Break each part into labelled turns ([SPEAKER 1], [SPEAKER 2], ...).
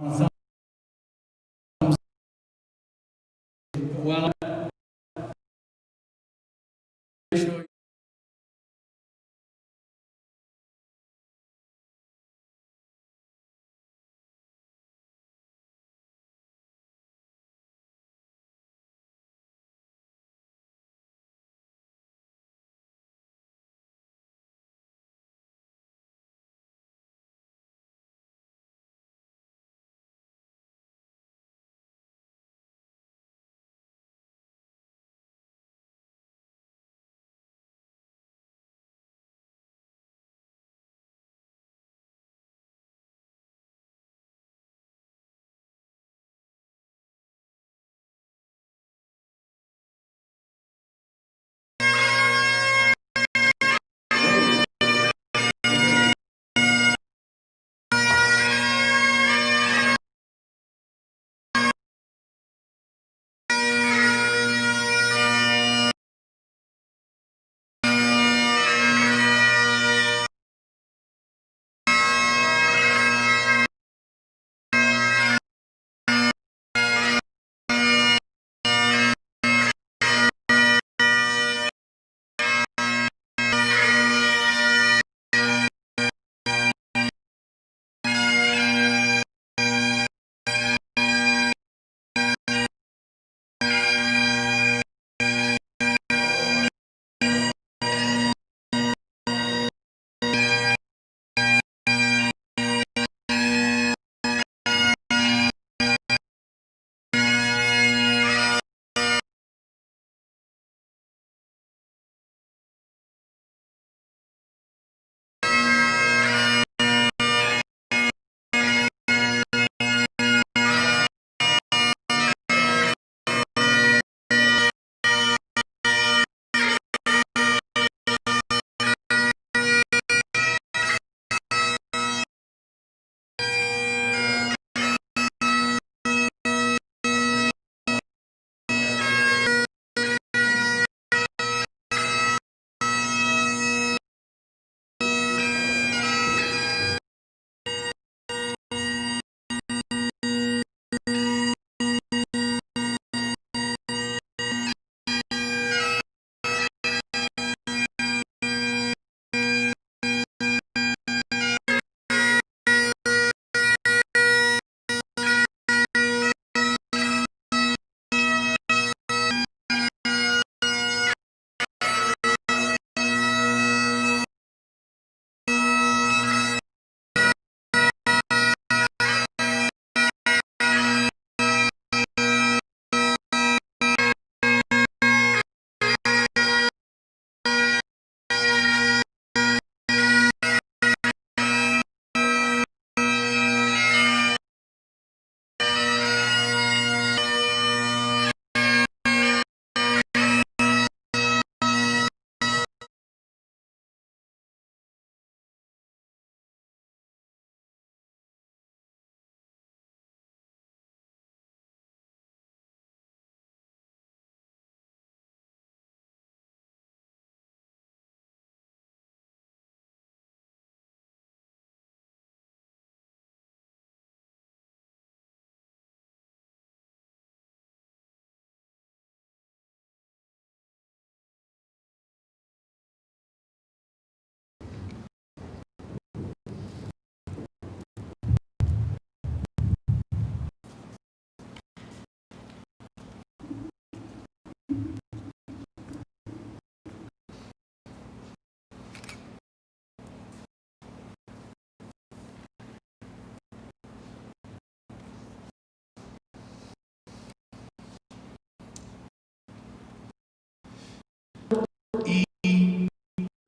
[SPEAKER 1] Well,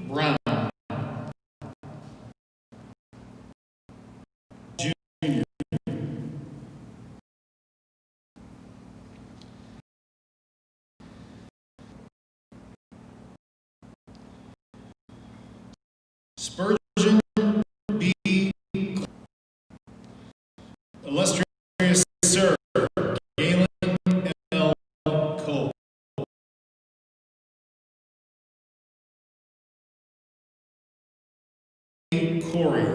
[SPEAKER 1] Brown, Spurgeon B. Illustrious Sir Galen L. Cole, Corey,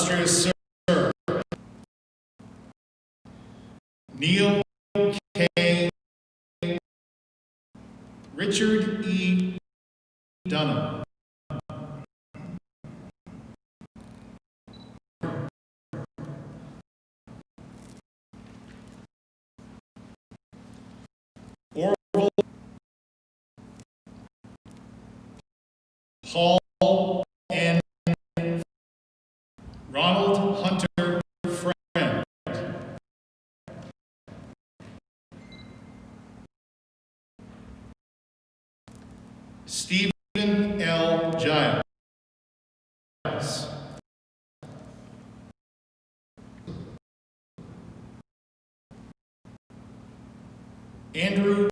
[SPEAKER 1] Illustrious Sir Neil K. Richard E. Dunham. Orville Paul and Ronald Hunter Friend. Stephen L. Giles. Andrew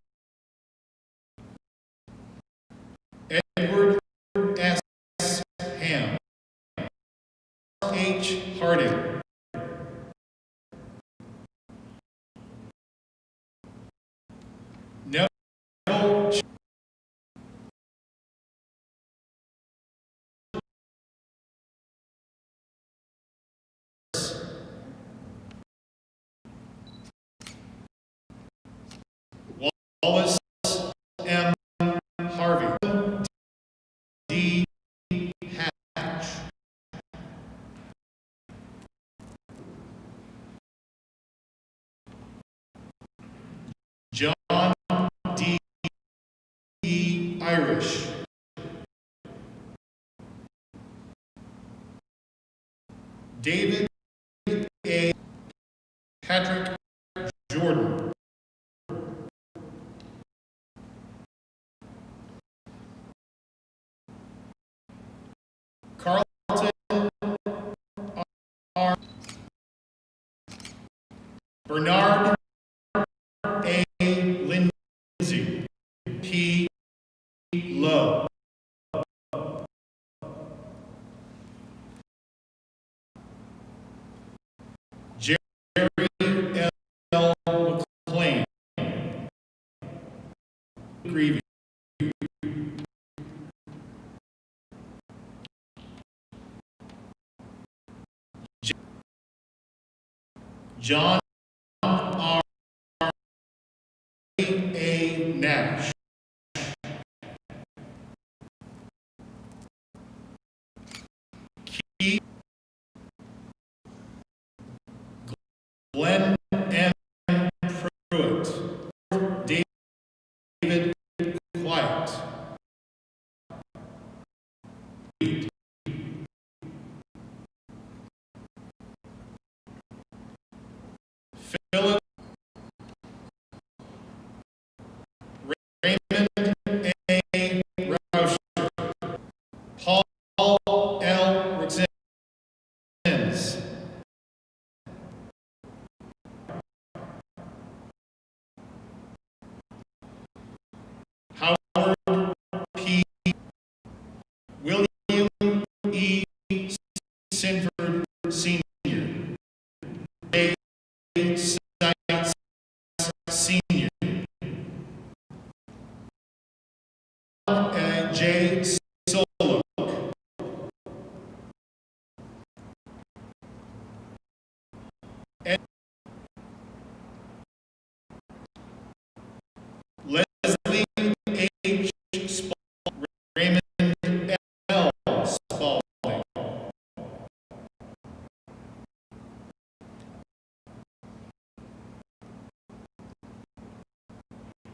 [SPEAKER 1] Edward S. Ham. H. Harding. Neville Wallace M. Harvey. D. Hatch. John D. Irish. David A. Patrick Jordan. Carlton R. Bernard A. Lindsay. P. Lowe. Jerry L. McLean. Greavy. John R. A. Nash. Keith Glenn M. Pruitt. David Quiet. Philip Raymond A. Rauscher. Paul L. Rixens. Howard P. William E. Sinford Sr. A. Sites Sr. J. Solo. Ed. Leslie H. Spalding. Raymond L. Spalding.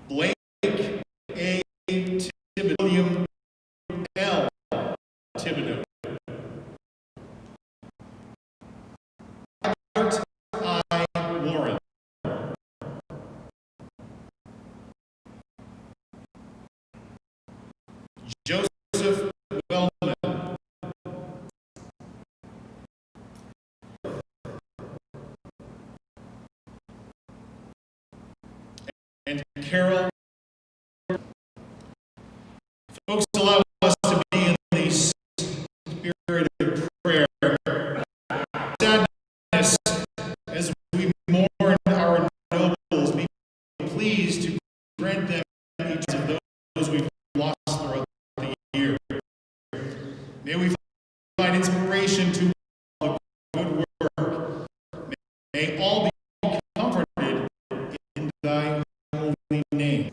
[SPEAKER 1] Blake A. Thibodeau. William L. Thibodeau. Robert I. Warren. Joseph Wellman. And Carol. Folks, allow us to be in the spirit of prayer. Sadness, as we mourn our nobles, be pleased to grant them each of those we've lost throughout the year. May we find inspiration to may all be comforted in thy holy name.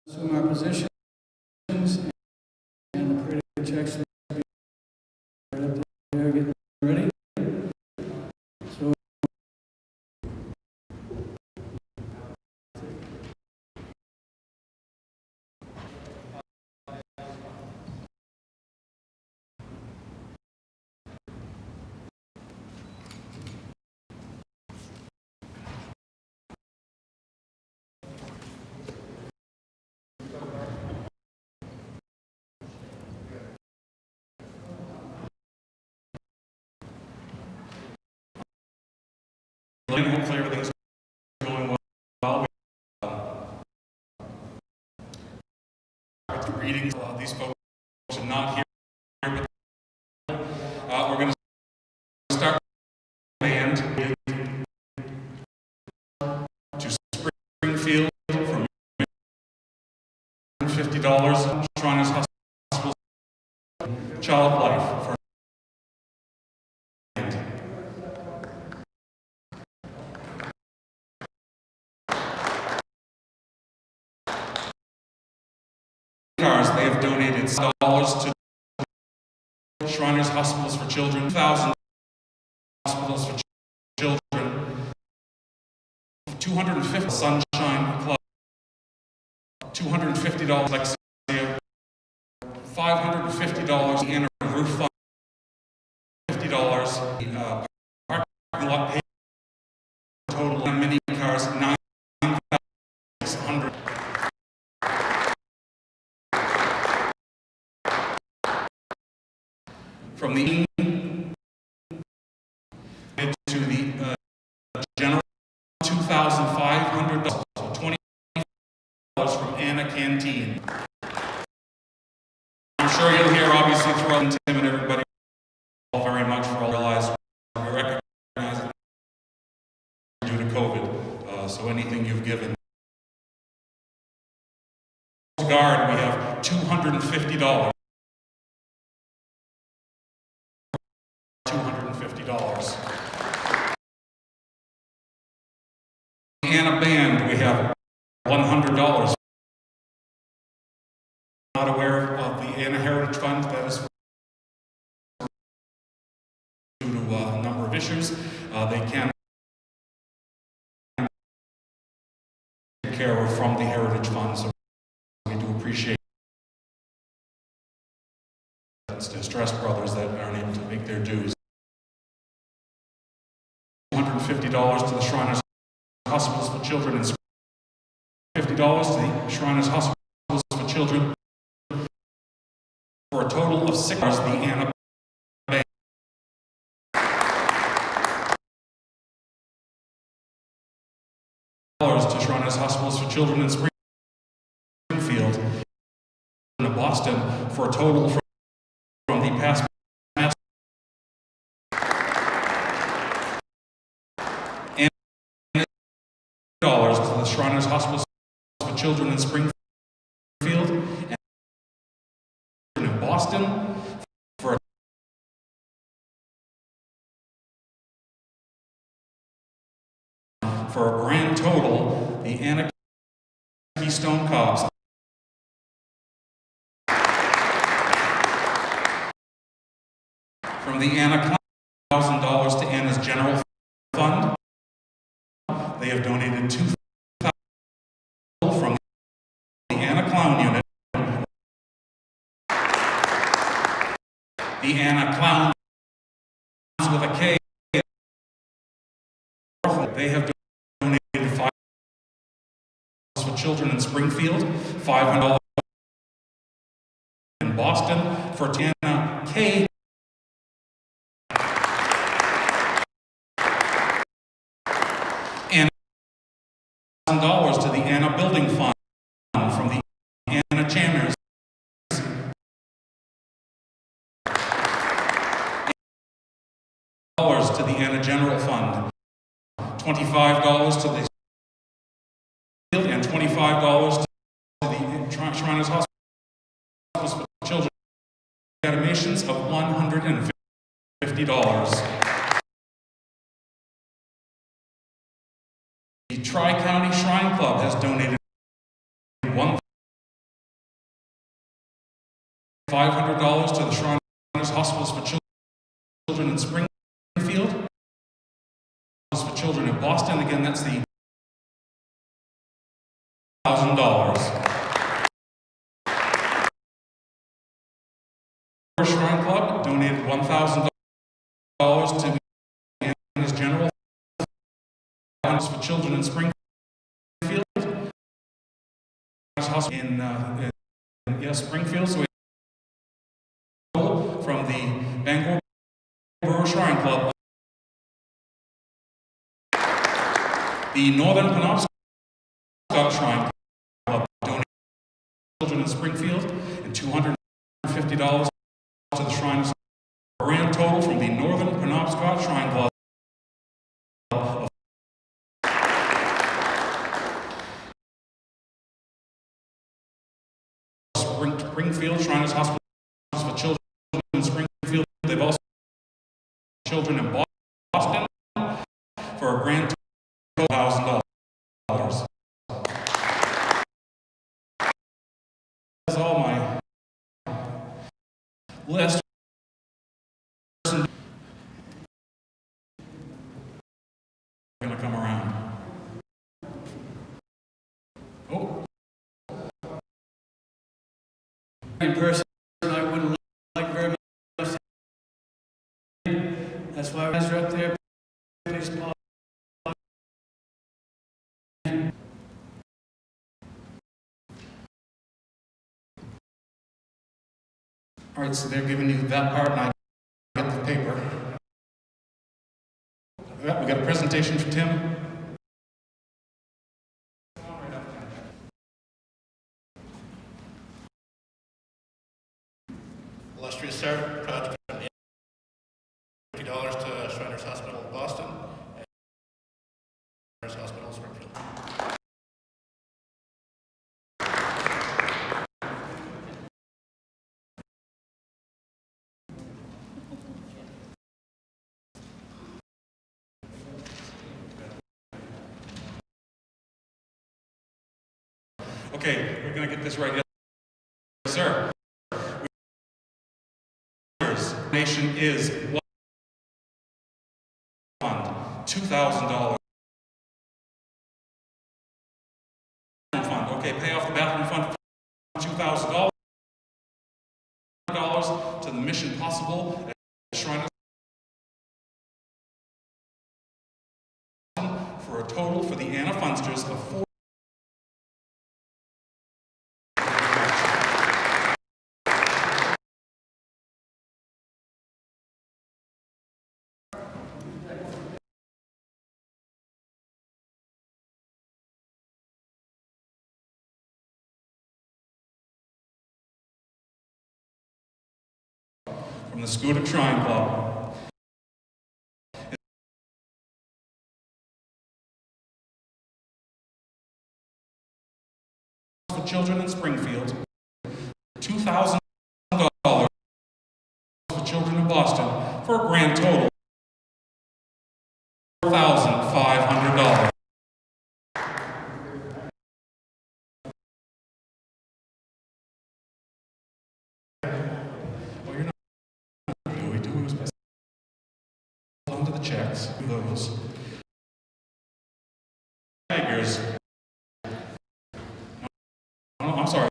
[SPEAKER 2] Assume our positions and the prayer checks will be right up there, getting ready. So
[SPEAKER 1] Hopefully everything's going well. With the readings, these folks are not here, but we're going to start the band to Springfield for $50. Shriners Hospital Child Life for cars. They have donated dollars to Shriners Hospitals for Children, 1,000 hospitals for children, 250 Sunshine Club, $250 Lexia, $550 Anah Roof Fund, $50 parking lot pay, total mini cars, 9,600. From the canteen. I'm sure you'll hear, obviously, throughout Tim and everybody very much for all their lives. We recognize it due to COVID, so anything you've given. Guard, we have $250. $250. Anah Band, we have $100. Not aware of the Anah Heritage Fund. That is due to a number of issues. They can take care of from the Heritage Fund, so we do appreciate that's distressed brothers that aren't able to make their dues. $250 to the Shriners Hospitals for Children and $50 to the Shriners Hospitals for Children, for a total of $6. The Anah Band. To Shriners Hospitals for Children in Springfield and Boston, for a total from the past and $dollars to the Shriners Hospitals for Children in Springfield and in Boston for a grand total, the Anah Keystone Cops from the Anah $1,000 to Anah's general fund. They have donated $2,000 from the Anah Clown Unit. The Anah Clowns with a K. They have donated $5 for children in Springfield, $500 in Boston for Anah K. And $1,000 to the Anah Building Fund from the Anah Channers. $1,000 to the Anah General Fund. $25 to the field and $25 to the Shriners Hospitals for Children. Donations of $150. The Tri-County Shrine Club has donated $500 to the Shriners Hospitals for Children in Springfield. For children in Boston, again, that's the $1,000. Shrine Club donated $1,000 to Anah's general funds for children in Springfield. In Springfield, so from the Bangor Shrine Club. The Northern Penobscot Shrine Club donated children in Springfield and $250 to the Shriners. A grand total from the Northern Penobscot Shrine Club of Springfield Shriners Hospitals for Children in Springfield. They've also children in Boston for a grand total of $1,000. That's all my list. Going to come around. Oh.
[SPEAKER 2] In person, I wouldn't like very much. That's why I was up there. Please pause.
[SPEAKER 1] All right, so they're giving you that part, and I get the paper. We got a presentation for Tim.
[SPEAKER 3] $50 to Shriners Hospital in Boston and Shriners Hospital in Springfield.
[SPEAKER 1] Okay, we're going to get this right. Yes, sir. Donation is what fund? $2,000. Fund. Okay, pay off the bathroom fund $2,000 to the Mission Possible at Shriners for a total for the Anah Funsters of $4. From the Scudic Shrine Club. For children in Springfield, $2,000 for children in Boston, for a grand total of $4,500. Checks, those figures. I'm sorry.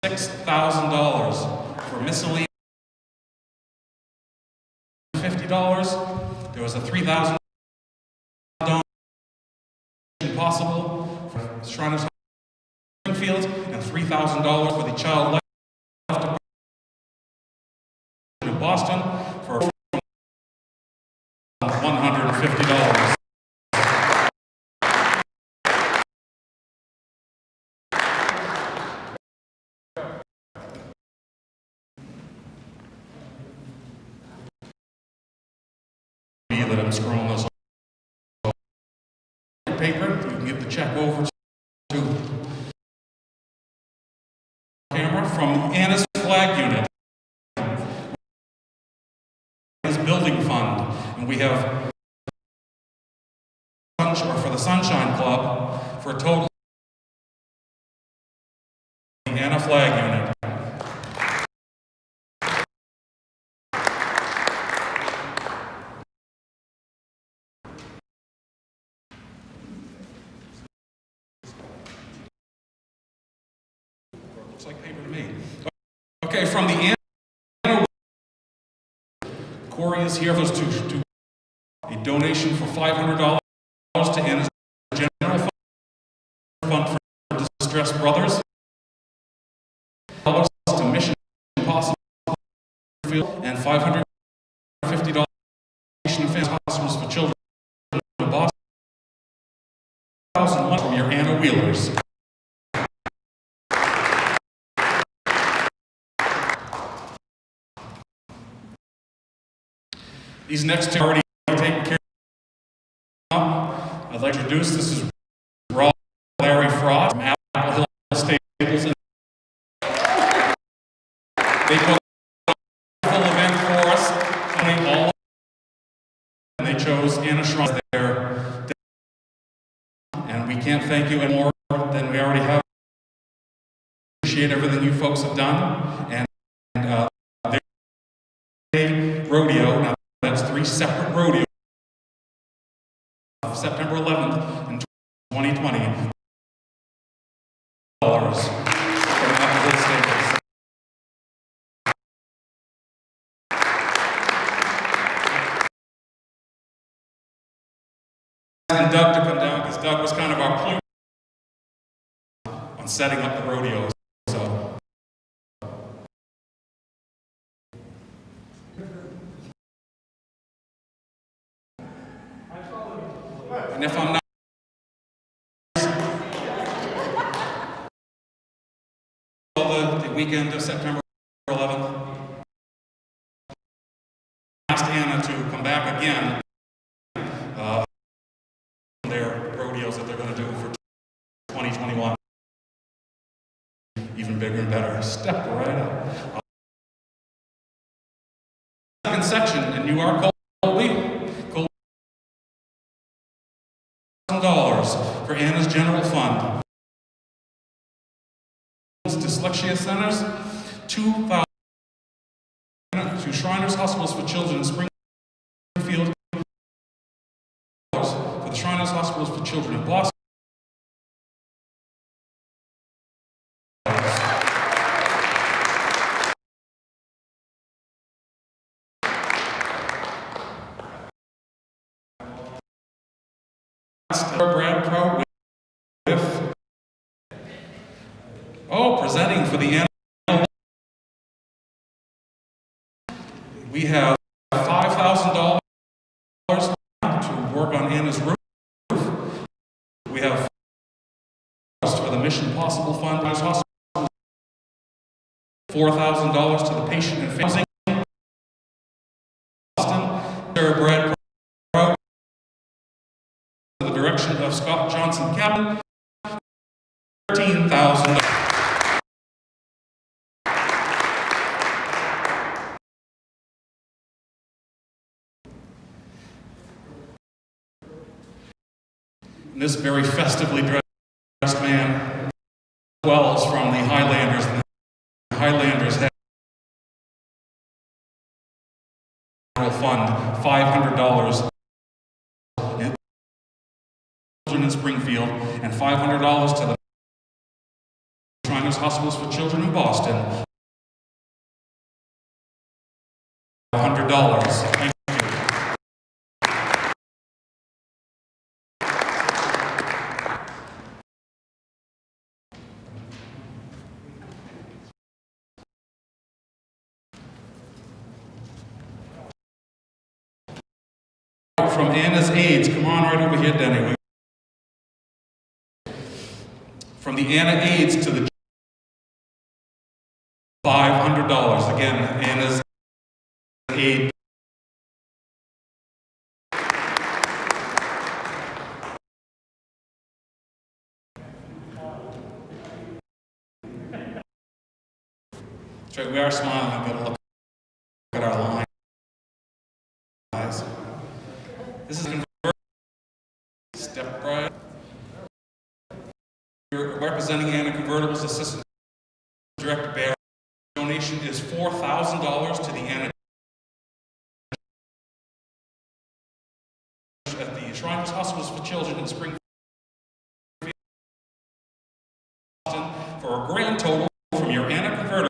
[SPEAKER 1] $6,000 for miscellaneous. $50. There was a $3,000 donation possible for Shriners Springfield and $3,000 for the child left in Boston for $150. That I'm scrolling this paper, you can give the check over to camera from Anah's flag unit. Building fund, and we have for the Sunshine Club for a total the Anah flag unit. Looks like paper to me. Okay, from the Anah. Corey is here for us to a donation for $500 to Anah's General Fund for Distressed Brothers, to Mission Possible, and $550 to Hospitals for Children in Boston, $1,001 from your Anah Wheelers. These next two are already taken care of. I'd like to introduce, this is Larry Frost from Apple Hill Stables. They put a full event for us, all, and they chose Anah Shrine there. And we can't thank you any more than we already have. Appreciate everything you folks have done. And their rodeo. Now, that's 3 separate rodeos. September 11th in 2020. And Doug to come down because Doug was kind of our clue on setting up the rodeos. So. And if I'm not the weekend of September 11th, again their rodeos that they're going to do for 2021. Even bigger and better. Step right up. Second section, and you are Colby. $1,000 for Anna's General Fund. Dyslexia Centers, $2,000 to Shriners Hospitals for Children in Springfield, for the Shriners Hospitals for Children in Boston. Brad Pro with presenting for the Anah. We have $5,000 to work on Anna's roof. We have for the Mission Possible Fund, $4,000 to the Patient and Family Boston. Brad Pro, the direction of Scott Johnson Camel, $13,000. And this very festively dressed man, Wells from the Highlanders, and the Highlanders have fund $500 in children in Springfield and $500 to the Shriners Hospitals for Children in Boston. $500. Thank you. From Anna's Aids, come on right over here, Denny. From the Anna Aids to the $500. Again, Anna's Aid. That's right, we are smiling. I've got to look at our line. This is step right. You're representing Anna Convertibles Assistant Director Bear. Donation is $4,000 to the Anna at the Shriners Hospitals for Children in Springfield for a grand total from your Anna Convertible.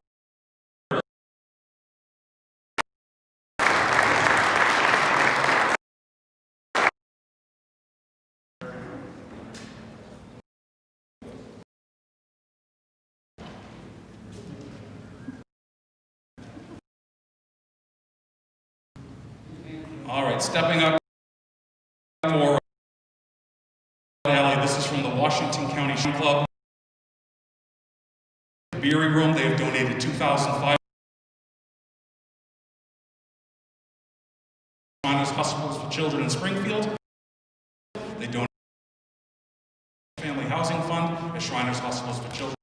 [SPEAKER 1] All right, stepping up for Alley. This is from the Washington County Shoe Club. Beery Room, they have donated $2,500. Shriners Hospitals for Children in Springfield. They donate Family Housing Fund at Shriners Hospitals for Children.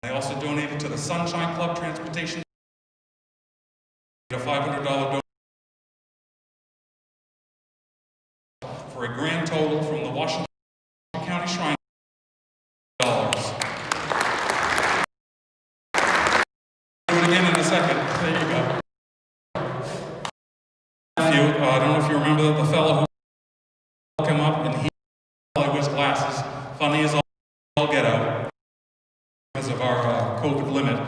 [SPEAKER 1] They also donated to the Sunshine Club Transportation. A $500 donation. For a grand total from the Washington County Shrine dollars. Do it again in a second. There you go. I don't know if you remember the fellow who came up and he wears glasses, funny as all get out because of our COVID limit.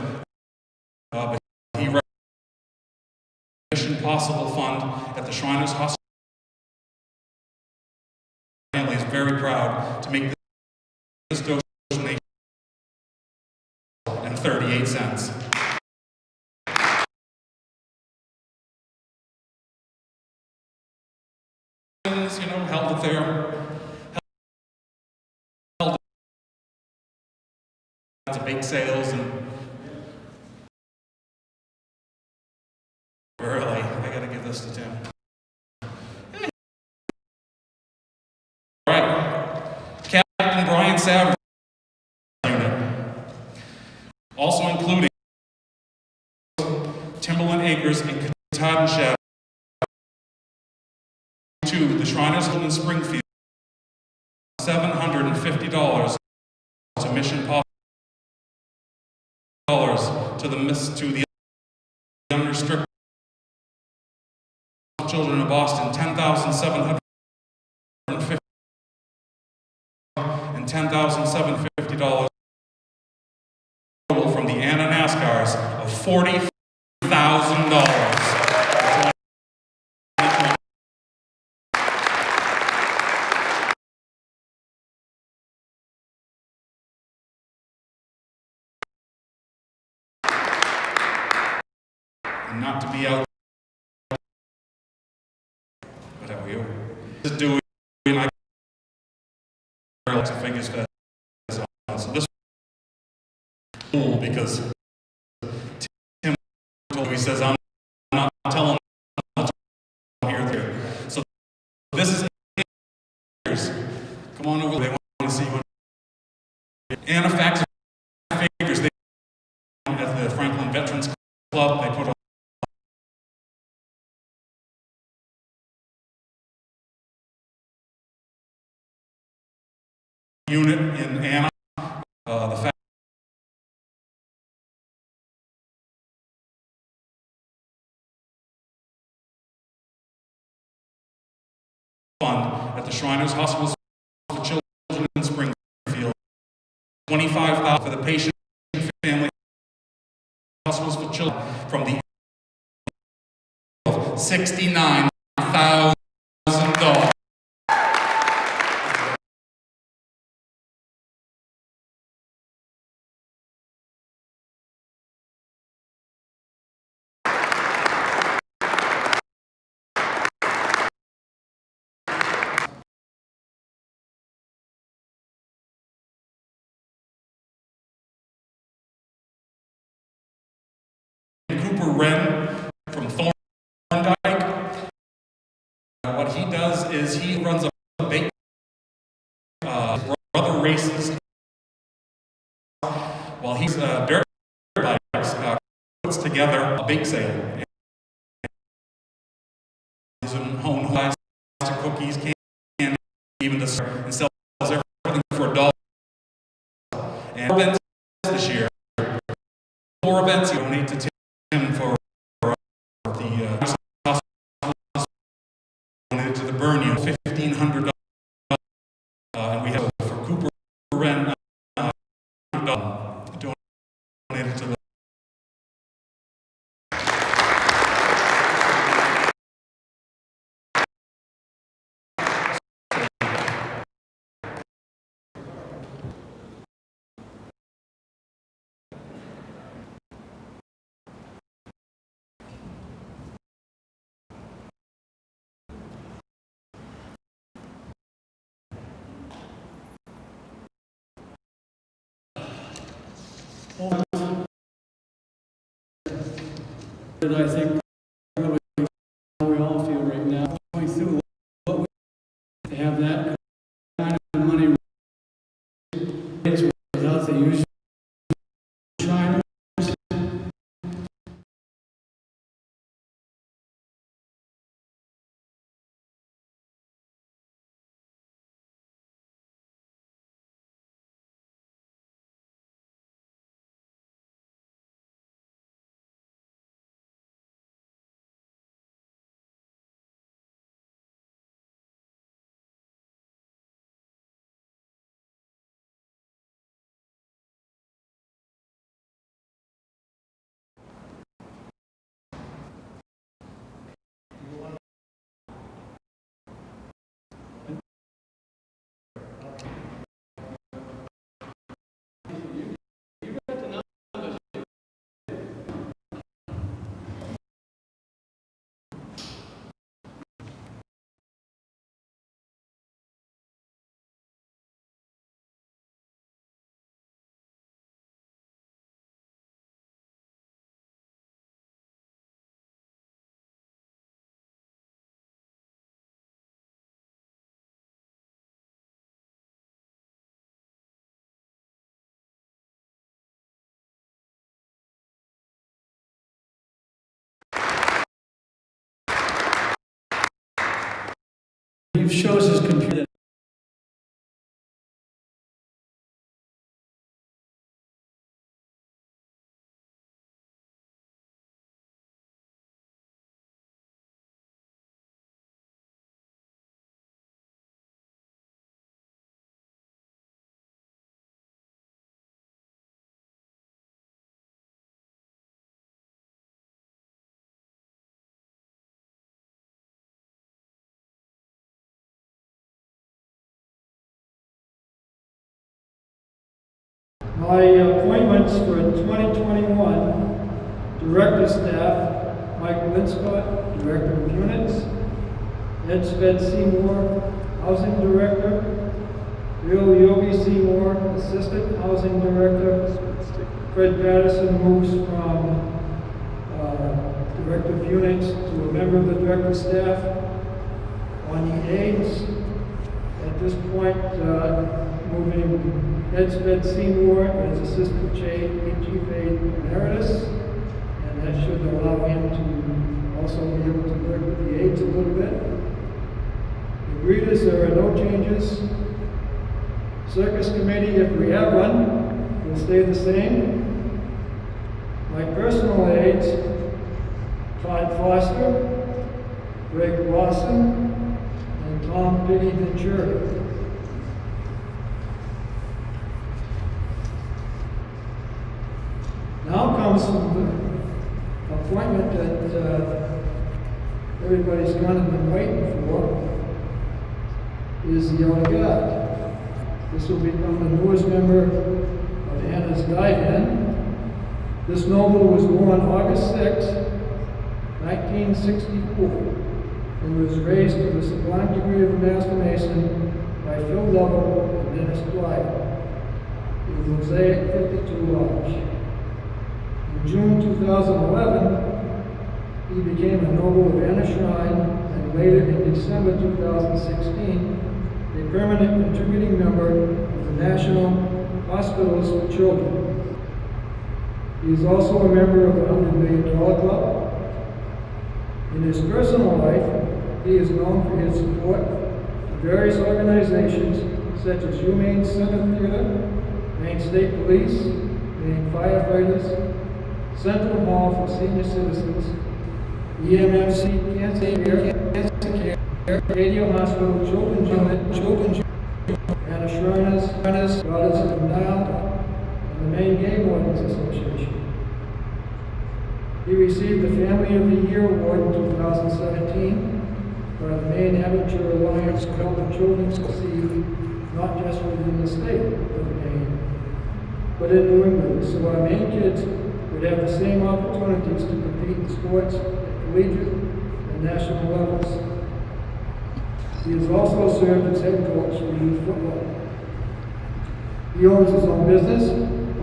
[SPEAKER 1] But he ran the Mission Possible Fund at the Shriners Hospital. Family is very proud to make this donation and 38 cents. You know, held it there. Held it to bake sales and really, I gotta give this to Tim. Savage unit, also including Timberland Acres and Katahdin Shadow, to the Shriners Home in Springfield, $750 to Mission Possible, to the unrestricted children of Boston, $10,750 and $10,750 from the Anah NASCARs of $40,000. And not to be out, but how are you? This is doing, I lots of fingers fast on. So this is cool because Tim told me, he says, I'm not telling them here. So this is years. Come on over, they want to see you. Anna Facts Figures, they at the Franklin Veterans Club, they put on unit in Anna, the fact fund at the Shriners Hospitals for Children in Springfield, $25,000 for the patient family hospitals for children from the $69,000. Cooper Wren from Thorndike. What he does is he runs a bake, brother races while he's dirt bikes, puts together a bake sale. His own plastic cookies, candy, even dessert, and sells everything for $1. And events this year, 4 events you donate to Tim for the donated to the burn unit, $1,500. And we have for Cooper Wren donated to the
[SPEAKER 2] I think really how we all feel right now, going through what we to have that kind of money without the usual China. he shows his computer.
[SPEAKER 4] My appointments for 2021, Director Staff, Mike Linscott, Director of Units, Ed Sped Seymour, Housing Director, Bill Yogi Seymour, Assistant Housing Director, Fred Patterson moves from Director of Units to a member of the Director Staff. On the aides, at this point, moving Ed Sped Seymour as Assistant Chief Aide Emeritus, and that should allow him to also be able to work with the aides a little bit. The greeters, there are no changes. Circus Committee, if we have one, will stay the same. My personal aides, Todd Foster, Greg Lawson, and Tom Piddy Venturi. Now comes the appointment that everybody's kind of been waiting for, is the Outer Guard. This will become the newest member of Anah's dive-in. This noble was born August 6, 1964, and was raised to the sublime degree of a Master Mason by Phil Lovell and Dennis Dwyer in Mosaic 52 Lodge. In June 2011, he became a Noble of Anah Shrine, and later in December 2016, a permanent contributing member of the National Hospitals for Children. He is also a member of the $100 Million Club. In his personal life, he is known for his support to various organizations such as Humane Center Theater, Maine State Police, Maine Firefighters, Central Hall for Senior Citizens, EMFC Cancer Care, Radio Hospital, Children's Unit, Anna Shriners, Daughters of the Nile, and the Maine Game Wardens Association. He received the Family of the Year Award in 2017 by the Maine Amateur Alliance to help the children succeed, not just within the state of Maine, but in New England, so our Maine kids would have the same opportunities to compete in sports at collegiate and national levels. He has also served as head coach for youth football. He owns his own business,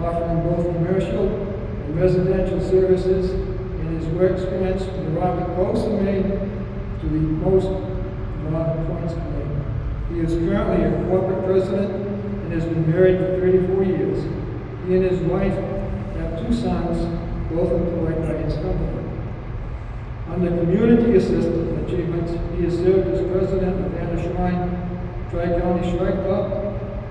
[SPEAKER 4] offering both commercial and residential services, and his work spans from the Robert Coast of Maine to the most northern points of Maine. He is currently a corporate president and has been married for 34 years. He and his wife have 2 sons, both employed by his company. Under community assistant achievements, he has served as president of Anah Shrine, Tri-County Shrine Club,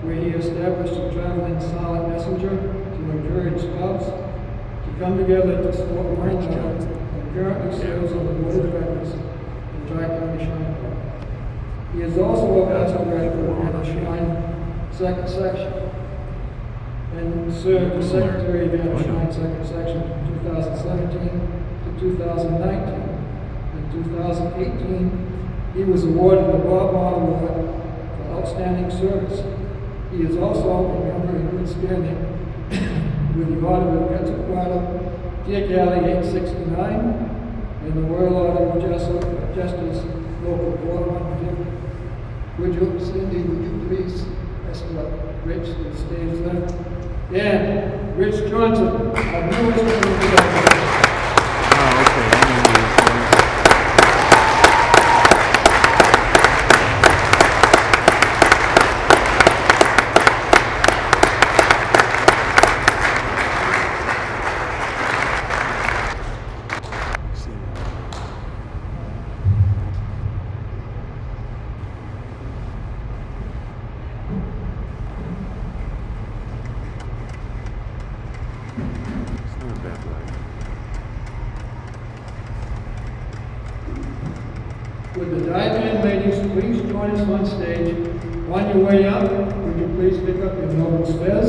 [SPEAKER 4] where he established a traveling silent messenger to encourage clubs to come together to support one another, and currently serves on the board of directors of Tri-County Shrine Club. He is also a past director of Anah Shrine Second Section, and served as Secretary of Anah Shrine Second Section from 2017 to 2019. In 2018, he was awarded the Bob Mott Award for Outstanding Service. He is also a member in good standing with the Order of Quetzalcoatl, Dick Alley 869, and the Royal Order of Justice, Local 450. Would you please escort Rich to the stage left? And Rich Johnson, our newest member of the Would the diamond ladies please join us on stage? On your way up, would you please pick up your noble fez?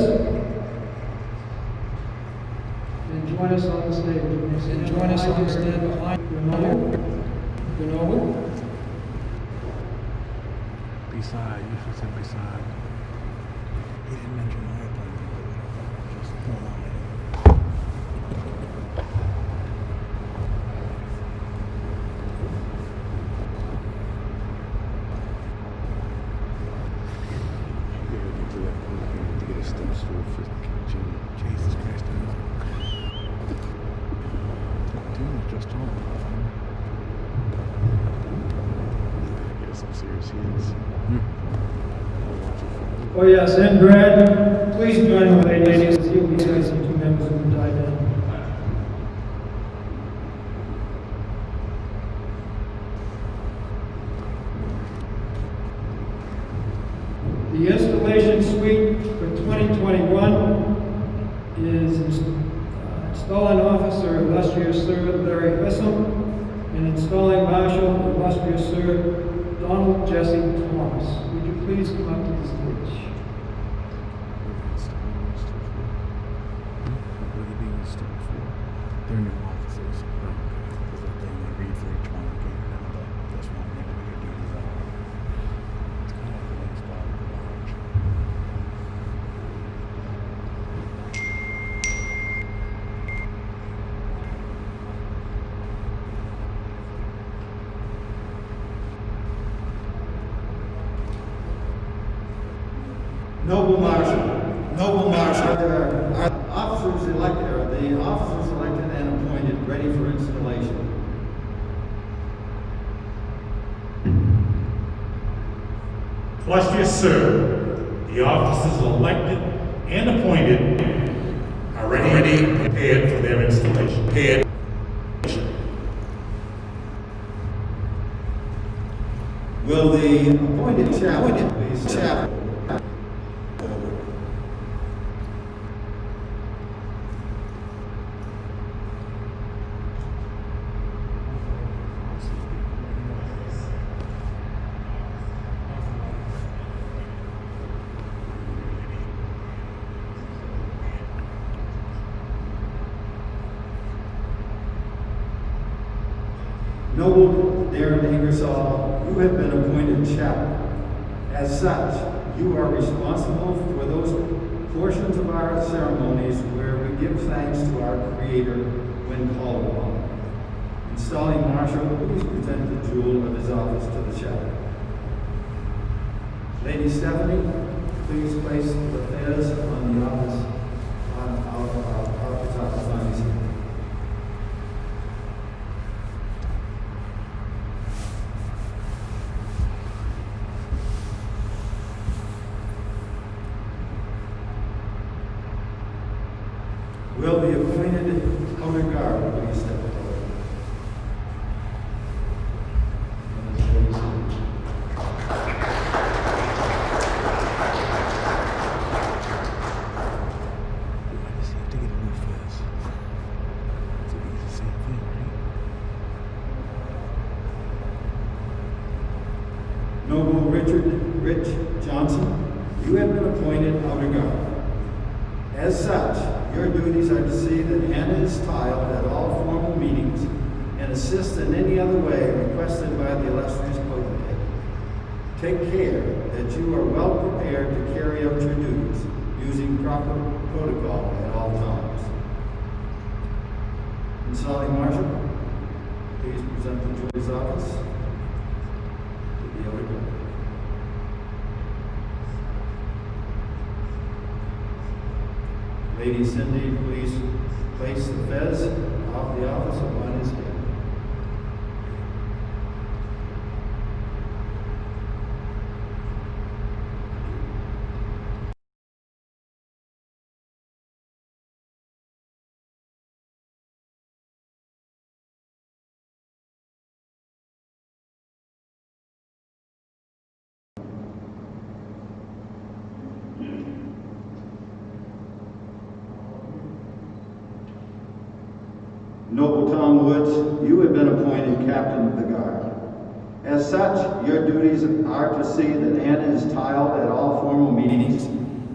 [SPEAKER 4] And join us on the stage. And join us on the stage behind your noble. Your noble.
[SPEAKER 5] Beside, you should say beside. He didn't mention my appointment, just one line. To get a step stool for Jimmy. Jesus Christ. Dude, just on. I guess I'm serious. He is.
[SPEAKER 4] Oh yes, and Brad, please join with the ladies. You'll be facing two members of the diamond. The installation suite for 2021 is installing officer illustrious Sir Larry Wissam and installing marshal illustrious Sir Donald Jesse Thomas. Would you please come up to the stage?
[SPEAKER 5] They're new officers. Because I think they read for each one. Okay, now that's one thing we can do is it's kind of like the next part of the lodge.
[SPEAKER 6] Noble Marshal, are officers elected, are the officers elected and appointed ready for installation?
[SPEAKER 7] Illustrious Sir, the officers elected and appointed are ready and prepared for their installation.
[SPEAKER 6] Will the appointed chaplain please chaplain? Noble Darren Ingersoll, you have been appointed chaplain. As such, you are responsible for those portions of our ceremonies where we give thanks to our Creator when called upon. Installing Marshal, please present the jewel of his office to the chaplain. Lady Stephanie, please place the fez on the office on his head. Will the appointed outer guard please step forward?
[SPEAKER 5] Why does he have to get a new fez? It's the same thing, right?
[SPEAKER 6] Noble Rich Johnson, you have been appointed outer guard. As such, your duties are to see that Anah is tiled at all formal meetings and assist in any other way requested by the illustrious potentate. Take care that you are well prepared to carry out your duties using proper protocol at all times. Installing Marshal, please present the jury's office to the outer guard. Lady Cindy, please place the fez off the office upon his head. Noble Tom Woods, you have been appointed captain of the guard. As such, your duties are to see that Anah is tiled at all formal meetings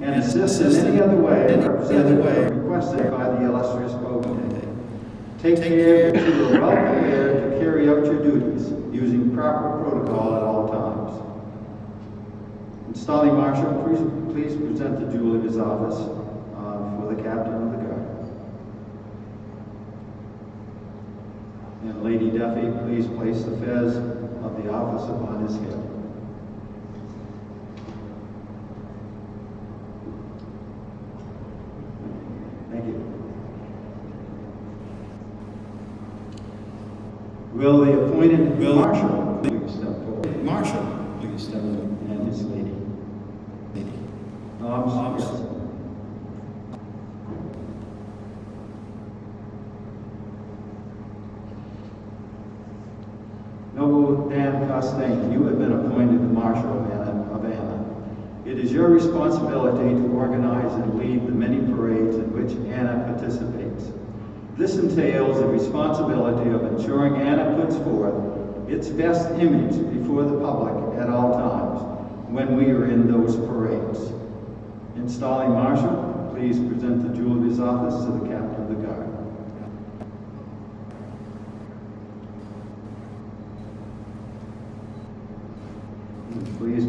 [SPEAKER 6] and assist in any other way represented or requested by the illustrious potentate. Take care that you are well prepared to carry out your duties using proper protocol at all times. Installing Marshal, please present the jewel of his office for the Captain of the Guard. And Lady Duffy, please place the fez of the office upon his head. Thank you. Will the appointed Marshal please step forward? Marshal, please step forward. And his lady. Yes. Noble Dan Costain, you have been appointed the Marshal of Anah. It is your responsibility to organize and lead the many parades in which Anah participates. This entails the responsibility of ensuring Anah puts forth its best image before the public at all times when we are in those parades. Installing Marshal, please present the jewel of his office to the Captain of the Guard. Please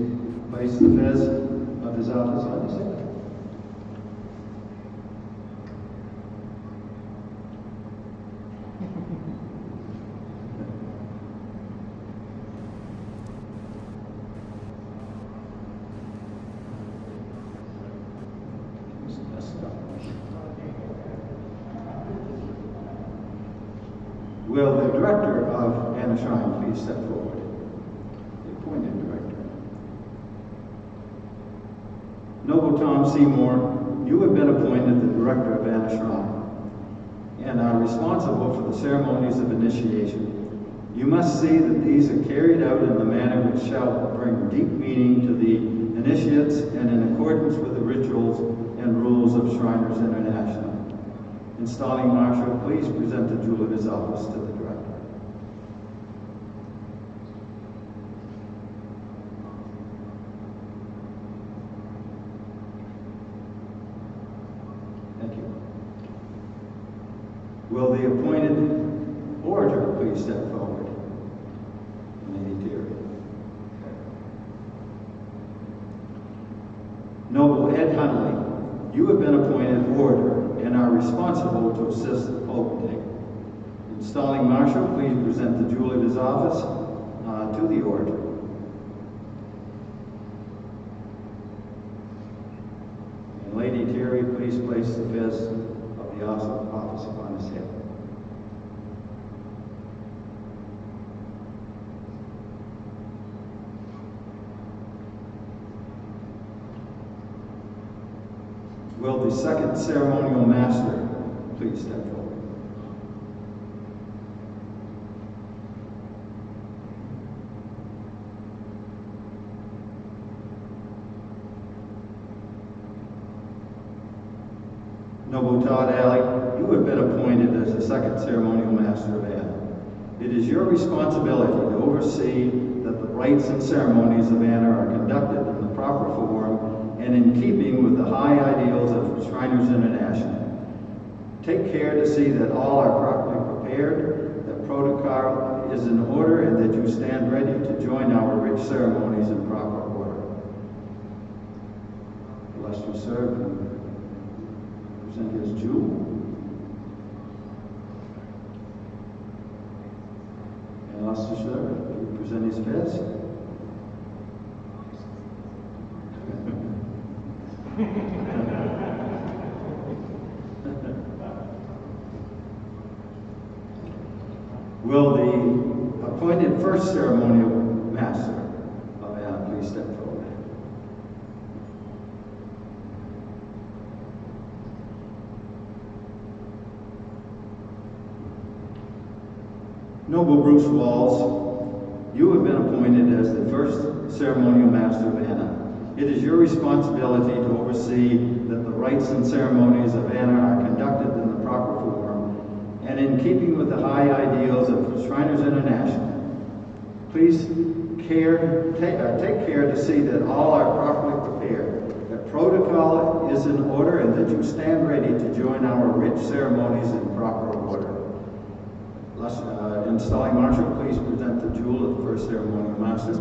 [SPEAKER 6] place the fez of his office on his head. Will the Director of Anah Shrine please step forward? The appointed Director. Noble Tom Seymour, you have been appointed the Director of Anah Shrine and are responsible for the ceremonies of initiation. You must see that these are carried out in the manner which shall bring deep meaning to the initiates and in accordance with the rituals and rules of Shriners International. Installing Marshal, please present the jewel of his office to the Director. Thank you. Will the appointed orator please step forward? Lady Terry. Noble Ed Huntley, you have been appointed orator and are responsible to assist the potentate. Installing Marshal, please present the jewel of his office to the orator. And Lady Terry, please place the fez of the office upon his head. Will the second ceremonial master please step forward? Noble Todd Alley, you have been appointed as the second ceremonial master of Anah. It is your responsibility to oversee that the rites and ceremonies of Anah are conducted in the proper form and in keeping with the high ideals of Shriners International. Take care to see that all are properly prepared, that protocol is in order, and that you stand ready to join our rich ceremonies in proper order. Illustrious sir, present his jewel. And illustrious sir, present his fez. Will the appointed first ceremonial master of Anah please step forward? Noble Bruce Walls, you have been appointed as the first ceremonial master of Anah. It is your responsibility to oversee that the rites and ceremonies of Anah are conducted in the proper form and in keeping with the high ideals of Shriners International. Please take care to see that all are properly prepared, that protocol is in order, and that you stand ready to join our rich ceremonies in proper order. Installing Marshal, please present the jewel of the first ceremonial master.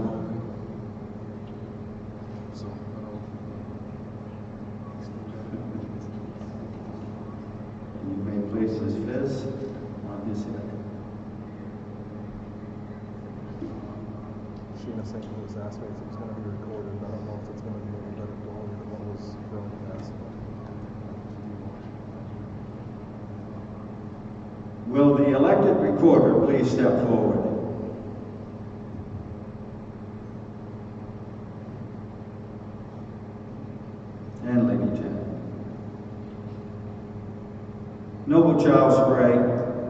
[SPEAKER 6] And you may place his fez on his head.
[SPEAKER 5] Sheena St. Louis asked me if it was going to be recorded. I don't know if it's going to be any better quality than what was broadcast.
[SPEAKER 6] Will the elected recorder please step forward? And Lady Janet. Noble Charles Spray,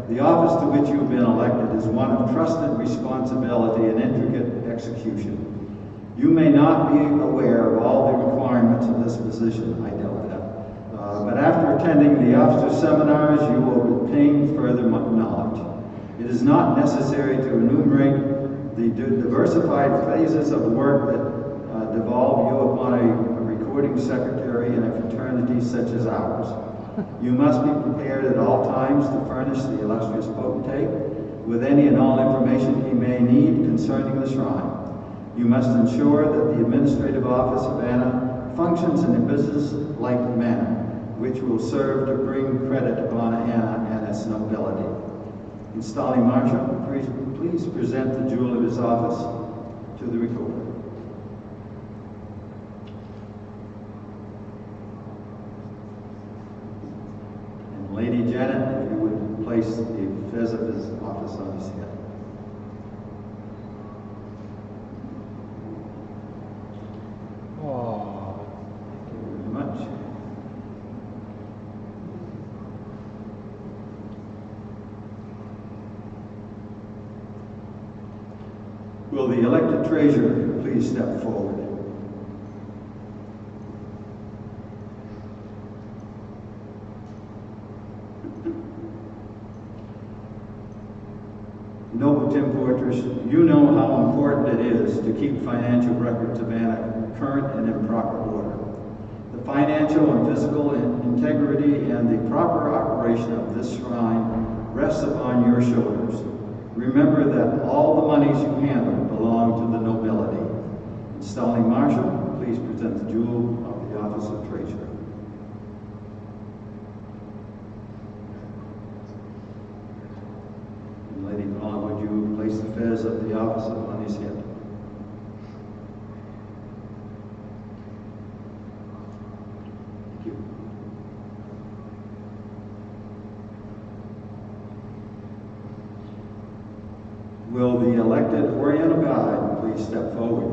[SPEAKER 6] the office to which you have been elected is one of trusted responsibility and intricate execution. You may not be aware of all the requirements of this position, I doubt that. But after attending the officer seminars, you will obtain further knowledge. It is not necessary to enumerate the diversified phases of work that devolve you upon a recording secretary in a fraternity such as ours. You must be prepared at all times to furnish the illustrious potentate with any and all information he may need concerning the shrine. You must ensure that the administrative office of Anah functions in a business-like manner, which will serve to bring credit upon Anah and its nobility. Installing Marshal, please present the jewel of his office to the recorder. And Lady Janet, if you would place the fez of his office on his head.
[SPEAKER 5] Oh,
[SPEAKER 6] Thank you very much. Will the elected treasurer please step forward? Noble Tim Fortress, you know how important it is to keep financial records of Anah current and in proper order. The financial and physical integrity and the proper operation of this shrine rests upon your shoulders. Remember that all the monies you handle belong to the nobility. Installing Marshal, please present the jewel of the office of treasurer. And Lady Paula, would you place the fez of the office upon his head? Thank you. Will the elected Oriental guide please step forward?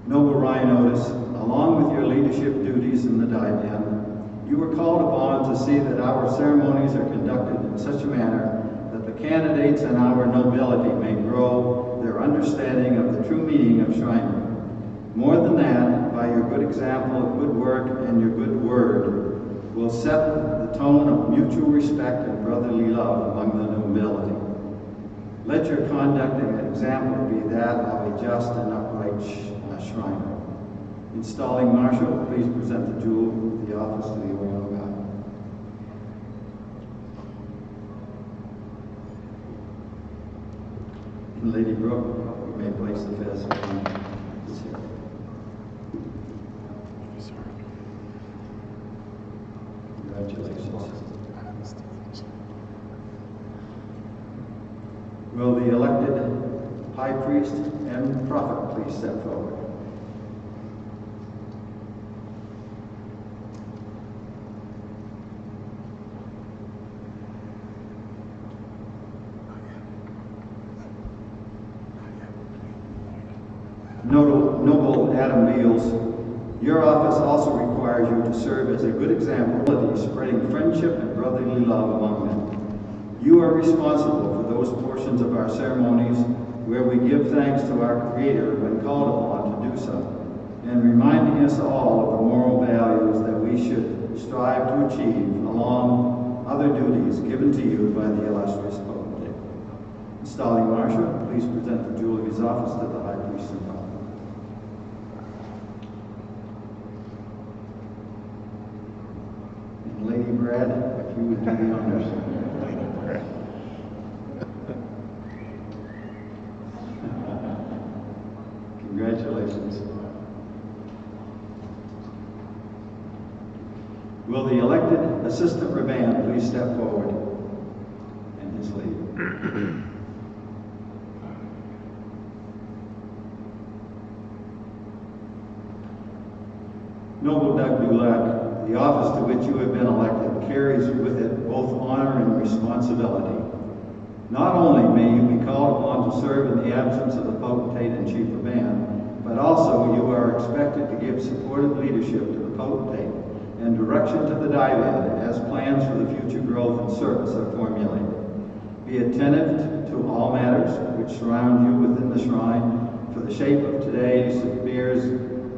[SPEAKER 6] Noble Ryan Otis, along with your leadership duties in the divan, you were called upon to see that our ceremonies are conducted in such a manner that the candidates and our nobility may grow their understanding of the true meaning of shrinery. More than that, by your good example of good work and your good word, will set the tone of mutual respect and brotherly love among the nobility. Let your conduct and example be that of a just and upright shriner. Installing Marshal, please present the jewel of the office to the Oriental guide. And Lady Brooke, you may place the fez upon his head. Congratulations. Will the elected high priest and prophet please step forward? Noble Adam Beals, your office also requires you to serve as a good example of spreading friendship and brotherly love among them. You are responsible for those portions of our ceremonies where we give thanks to our Creator when called upon to do so, and reminding us all of the moral values that we should strive to achieve along other duties given to you by the illustrious potentate. Installing Marshal, please present the jewel of his office to the High Priest and Father. And Lady Brad, if you would do the honors. Congratulations. Will the elected assistant Raban please step forward and his lead. Noble Doug Dulac, the office to which you have been elected carries with it both honor and responsibility. Not only may you be called upon to serve in the absence of the potentate and chief Raban, but also you are expected to give supportive leadership to the potentate and direction to the divan as plans for the future growth and service are formulated. Be attentive to all matters which surround you within the shrine, for the shape of today's bears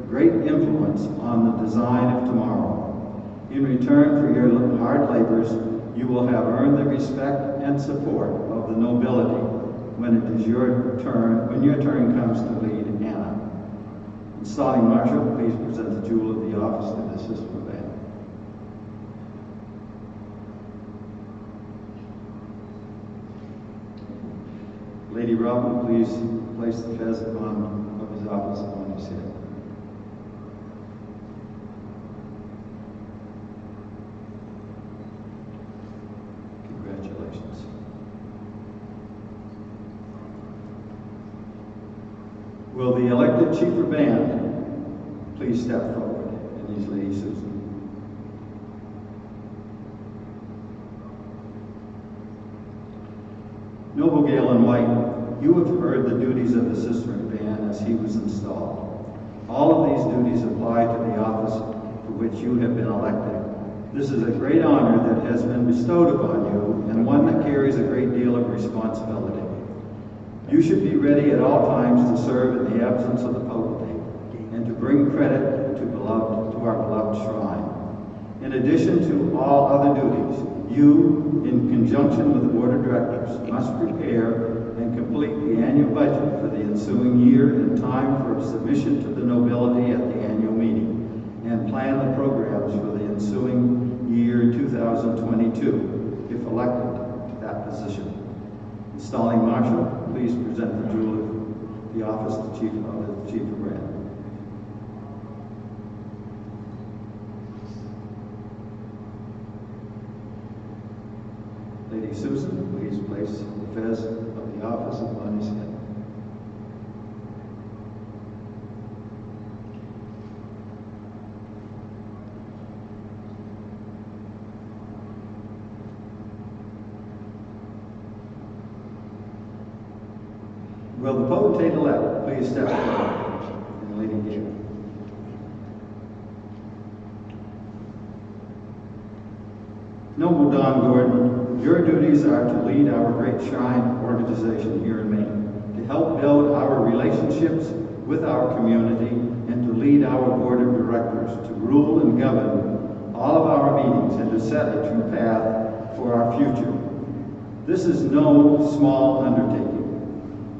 [SPEAKER 6] great influence on the design of tomorrow. In return for your hard labors, you will have earned the respect and support of the nobility when it is your turn comes to lead Anah. Installing Marshal, please present the jewel of the office to the assistant Raban. Lady Robin, please place the fez of his office upon his head. Congratulations. Will the elected chief Raban please step forward, and he's Lady Susan. Noble Galen White, you have heard the duties of the Sister Raban as he was installed. All of these duties apply to the office for which you have been elected. This is a great honor that has been bestowed upon you, and one that carries a great deal of responsibility. You should be ready at all times to serve in the absence of the potentate, and to bring credit to our beloved shrine. In addition to all other duties, you, in conjunction with the Board of Directors, must prepare and complete the annual budget for the ensuing year in time for submission to the nobility at the annual meeting, and plan the programs for the ensuing year 2022, if elected to that position. Installing Marshal, please present the jewel of the office to the Chief of Brand. Lady Susan, please place the fez of the office upon his head. Will the potentate-elect please step forward, and Lady Gale. Noble Don Gordon, your duties are to lead our great shrine organization here in Maine, to help build our relationships with our community, and to lead our board of directors, to rule and govern all of our meetings, and to set a true path for our future. This is no small undertaking.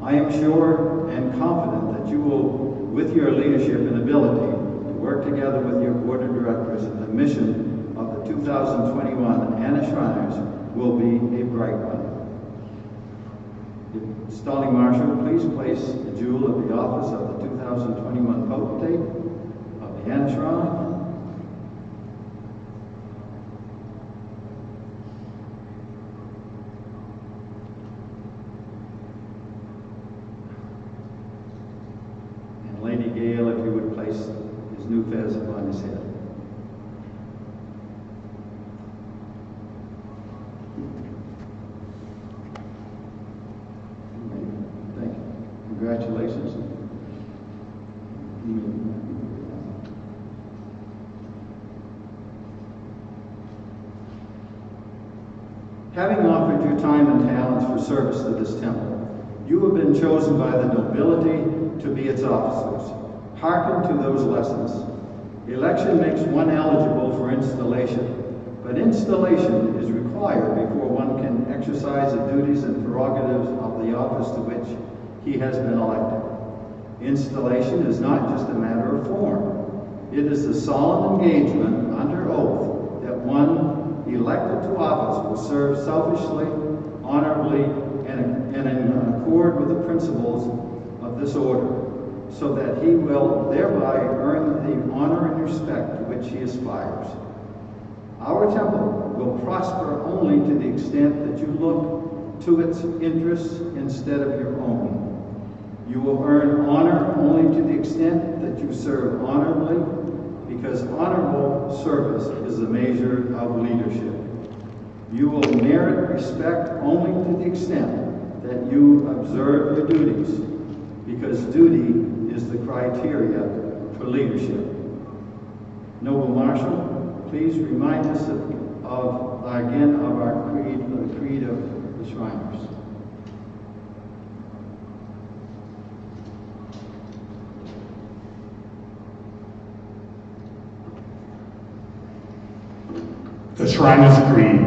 [SPEAKER 6] I am sure and confident that you will, with your leadership and ability, to work together with your board of directors, and the mission of the 2021 Anah Shriners will be a bright one. Installing Marshal, please place the jewel of the office of the 2021 potentate of the Anah Shrine. And Lady Gale, if you would place his new fez upon his head. Thank you. Congratulations. Having offered your time and talents for service to this temple, you have been chosen by the nobility to be its officers. Hearken to those lessons. Election makes one eligible for installation, but installation is required before one can exercise the duties and prerogatives of the office to which he has been elected. Installation is not just a matter of form. It is the solemn engagement under oath that one elected to office will serve selfishly, honorably, and in accord with the principles of this order, so that he will thereby earn the honor and respect to which he aspires. Our temple will prosper only to the extent that you look to its interests instead of your own. You will earn honor only to the extent that you serve honorably, because honorable service is the measure of leadership. You will merit respect only to the extent that you observe your duties, because duty is the criteria for leadership. Noble Marshal, please remind us of our creed, the creed of the Shriners.
[SPEAKER 7] The Shriners Creed.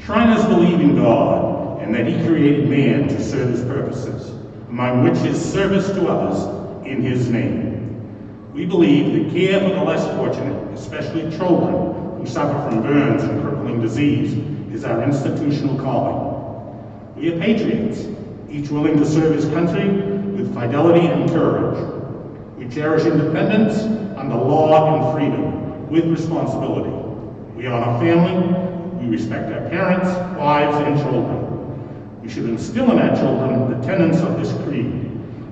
[SPEAKER 7] Shriners believe in God and that He created man to serve His purposes, among which is service to others in His name. We believe that care for the less fortunate, especially children who suffer from burns and crippling disease, is our institutional calling. We are patriots, each willing to serve his country with fidelity and courage. We cherish independence under law and freedom with responsibility. We honor family, we respect our parents, wives, and children. We should instill in our children the tenets of this creed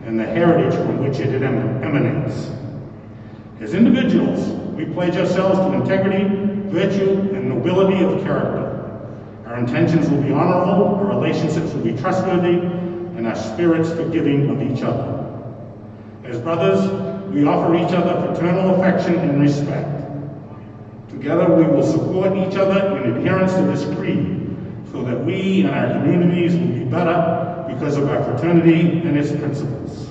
[SPEAKER 7] and the heritage from which it emanates. As individuals, we pledge ourselves to integrity, virtue, and nobility of character. Our intentions will be honorable, our relationships will be trustworthy, and our spirits forgiving of each other. As brothers, we offer each other fraternal affection and respect. Together we will support each other in adherence to this creed, so that we and our communities will be better because of our fraternity and its principles.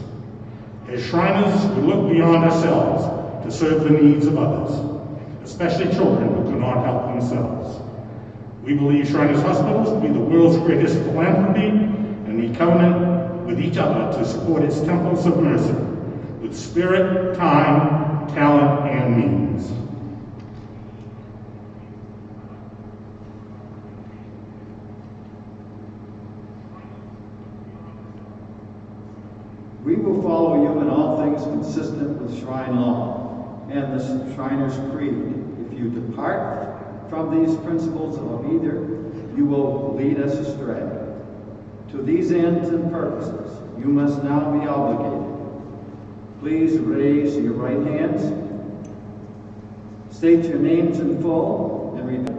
[SPEAKER 7] As Shriners, we look beyond ourselves to serve the needs of others, especially children who cannot help themselves. We believe Shriners Hospitals to be the world's greatest philanthropy, and we covenant with each other to support its temples of mercy with spirit, time, talent, and means.
[SPEAKER 6] We will follow you in all things consistent with Shrine law and the Shriners Creed. If you depart from these principles of either, you will lead us astray. To these ends and purposes, you must now be obligated. Please raise your right hands. State your names in full and repeat.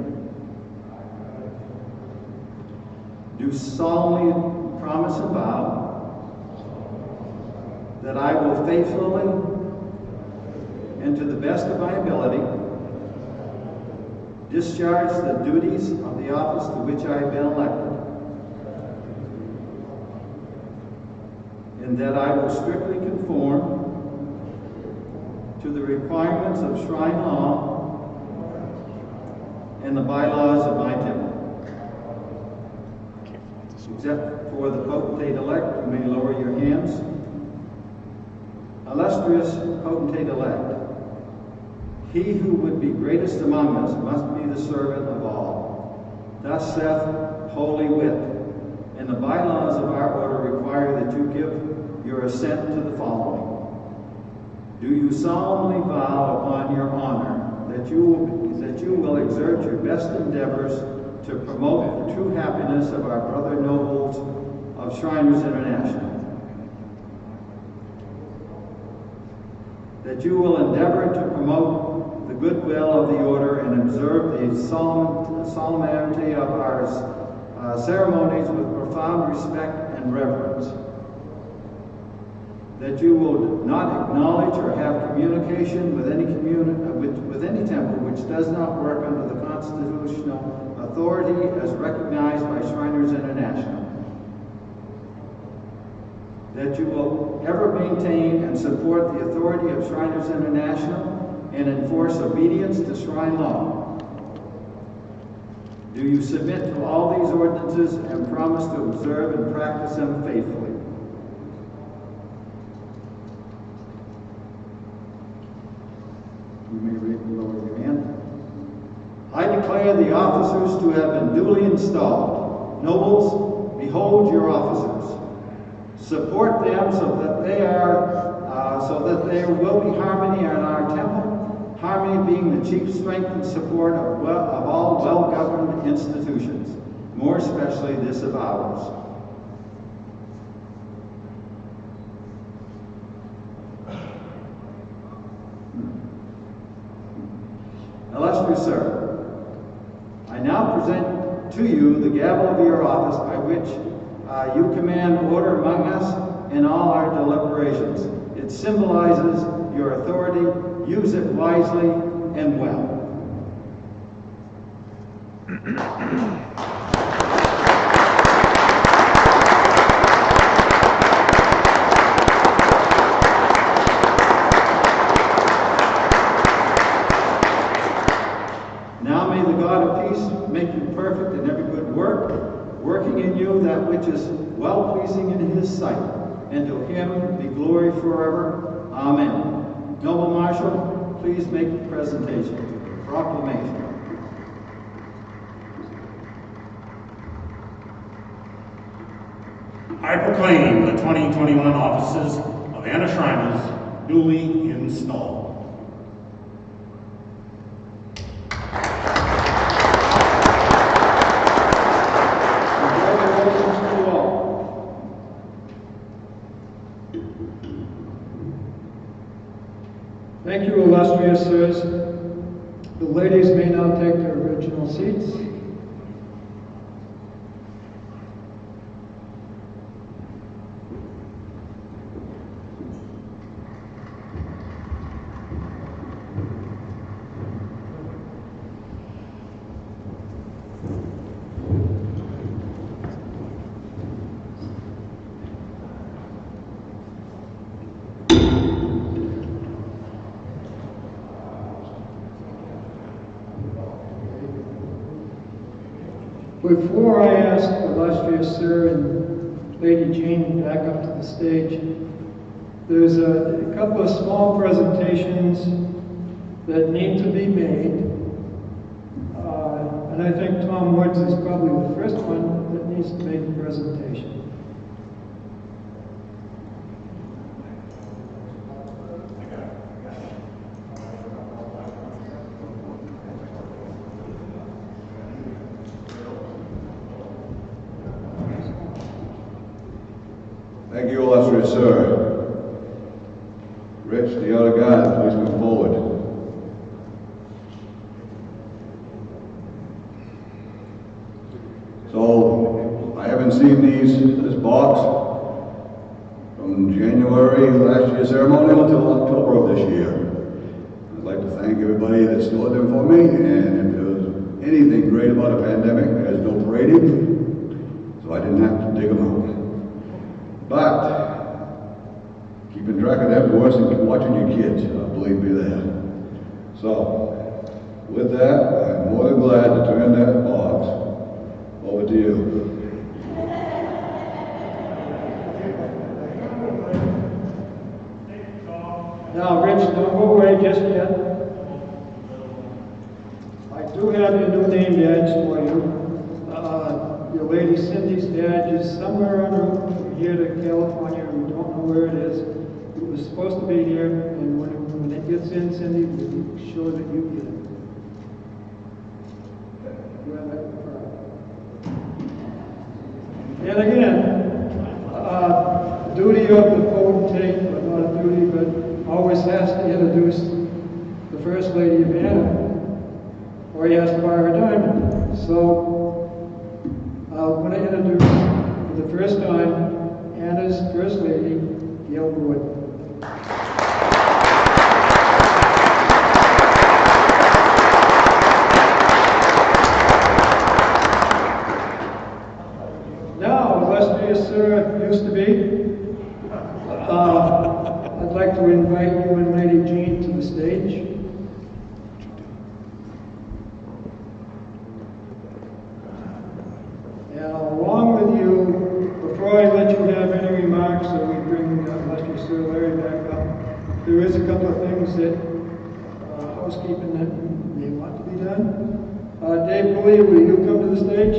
[SPEAKER 6] Do solemnly promise and vow that I will faithfully and to the best of my ability discharge the duties of the office to which I have been elected, and that I will strictly conform to the requirements of Shrine law and the bylaws of my temple. Except for the potentate-elect, you may lower your hands. Illustrious potentate-elect, he who would be greatest among us must be the servant of all. Thus saith Holy Writ, and the bylaws of our order require that you give your assent to the following. Do you solemnly vow upon your honor that you will exert your best endeavors to promote the true happiness of our brother nobles of Shriners International? That you will endeavor to promote the goodwill of the order and observe the solemnity of our ceremonies with profound respect and reverence. That you will not acknowledge or have communication with any temple which does not work under the constitutional authority as recognized by Shriners International. That you will ever maintain and support the authority of Shriners International and enforce obedience to Shrine law. Do you submit to all these ordinances and promise to observe and practice them faithfully? You may lower your hand. I declare the officers to have been duly installed. Nobles, behold your officers. Support them so that there will be harmony in our temple, harmony being the chief strength and support of all well-governed institutions, more especially this of ours. Illustrious sir, I now present to you the gavel of your office by which you command order among us in all our deliberations. It symbolizes your authority. Use it wisely and well. Now may the God of peace make you perfect in every good work, working in you that which is well-pleasing in his sight, and to him be glory forever. Amen. Noble Marshal, please make the presentation. Proclamation.
[SPEAKER 7] I proclaim the 2021 offices of Anah Shriners duly installed.
[SPEAKER 6] Congratulations to all.
[SPEAKER 4] Thank you, illustrious sirs. The ladies may now take their original seats. Before I ask illustrious sir and Lady Jean back up to the stage, there's a couple of small presentations that need to be made. And I think Tom Woods is probably the first one that needs to make a presentation.
[SPEAKER 8] Thank you, illustrious sir. Rich, the other guys, please come forward. So, I haven't seen this box from January last year ceremonial until October of this year. I'd like to thank everybody that stored them for me, and if there was anything great about a pandemic, there's no parading, so I didn't have to dig them out. But keeping track of that worse than watching your kids, believe me there. So, with that, I'm more than glad to turn that box over to you.
[SPEAKER 4] Now, Rich, don't go away just yet. I do have your new name badge for you. Your Lady Cindy's badge is somewhere en route from here to California. We don't know where it is. It was supposed to be here, and when it gets in, Cindy, we'll be sure that you get it. You have that pride. And again, duty of the potentate, but not a duty, but always has to introduce the First Lady of Anah, or he has to buy her diamond. So, I want to introduce for the first time Anah's First Lady, Gail Wood. Now, illustrious sir, used to be, I'd like to invite you and Lady Jean to the stage. Sir Larry back up. There is a couple of things that, housekeeping that may want to be done. Dave Pulley, will you come to the stage?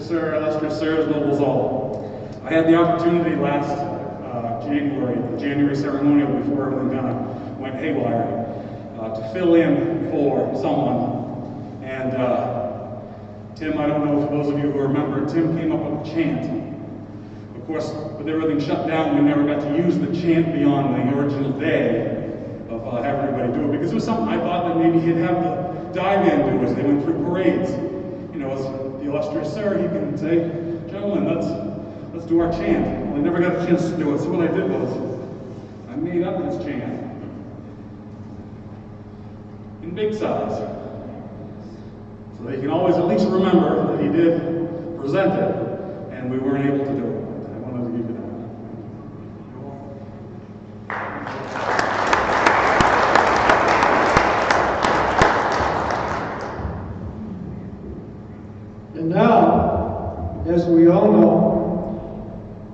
[SPEAKER 9] Illustrious sirs, nobles all. I had the opportunity last January, the January ceremonial before everything kind of went haywire, to fill in for someone. And Tim, I don't know if those of you who remember, Tim came up with a chant. Of course, with everything shut down, we never got to use the chant beyond the original day of having everybody do it, because it was something I thought that maybe he'd have the dive-in do as they went through parades. You know, as the illustrious sir, he can say, gentlemen, let's do our chant. Well, I never got a chance to do it, so what I did was, I made up his chant in big size, so they can always at least remember that he did present it, and we weren't able to do it. I wanted to give you that.
[SPEAKER 4] And now, as we all know,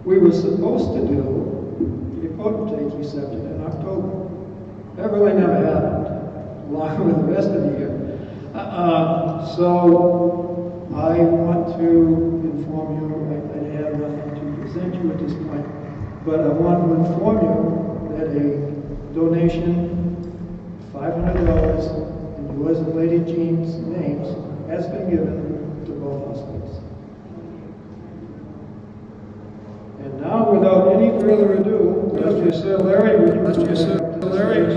[SPEAKER 4] we were supposed to do the potentate's reception in October. That really never happened, along with the rest of the year. So I want to inform you, I have nothing to present you at this point, but I want to inform you that a donation, $500 in yours and Lady Jean's names, has been given to both hospitals. And now, without any further ado, Mr. Sir Larry, would you Mr. Sir Larry to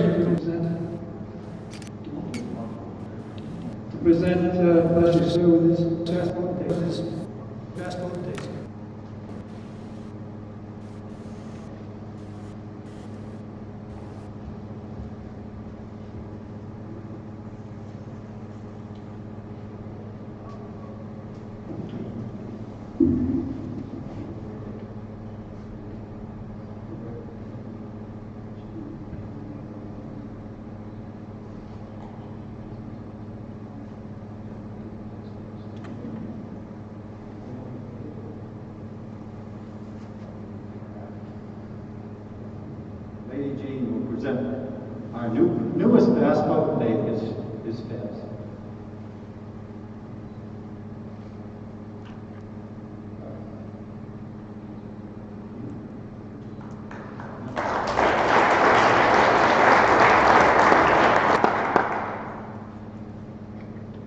[SPEAKER 4] present Mr. Sir with his passport dates.
[SPEAKER 6] Lady Jean will present our newest passport date is Fez.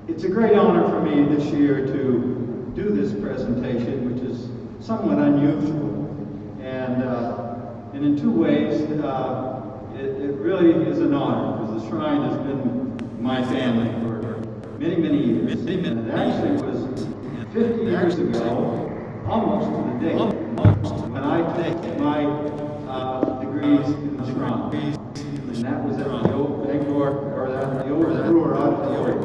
[SPEAKER 6] It's a great honor for me this year to do this presentation, which is somewhat unusual. And in two ways, it really is an honor, because the shrine has been my family for many, many years. And it actually was 50 years ago, almost to the date, when I took my degrees in the shrine. And that was at the old Bangor, or the old Brewer Auditorium.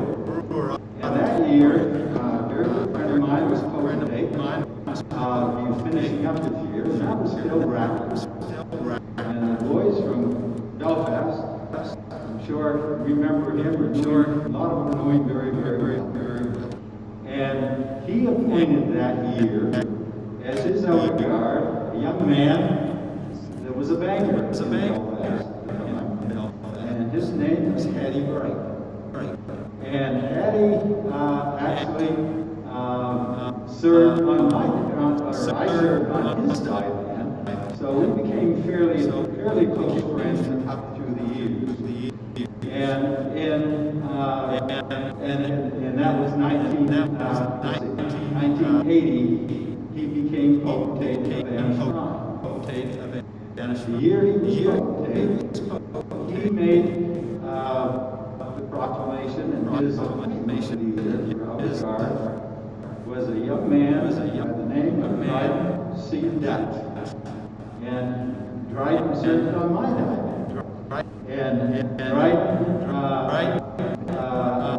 [SPEAKER 6] And that year, a very good friend of mine was co-ordinate. He was finishing up this year, and that was Phil Brackett. And the boys from Belfast, I'm sure remember him, or sure a lot of them know him very, very, very, very well. And he appointed that year as his elder guard a young man that was a banker in Belfast. And his name was Hattie Bright. And Hattie actually served on my, or I served on his side then. So we became fairly close friends up through the years. And that was 1980. He became potentate of Anah. The year he was potentate, he made the proclamation, and his proclamation was a young man by the name of Dryden C. Dutch. And Dryden served on my diet. And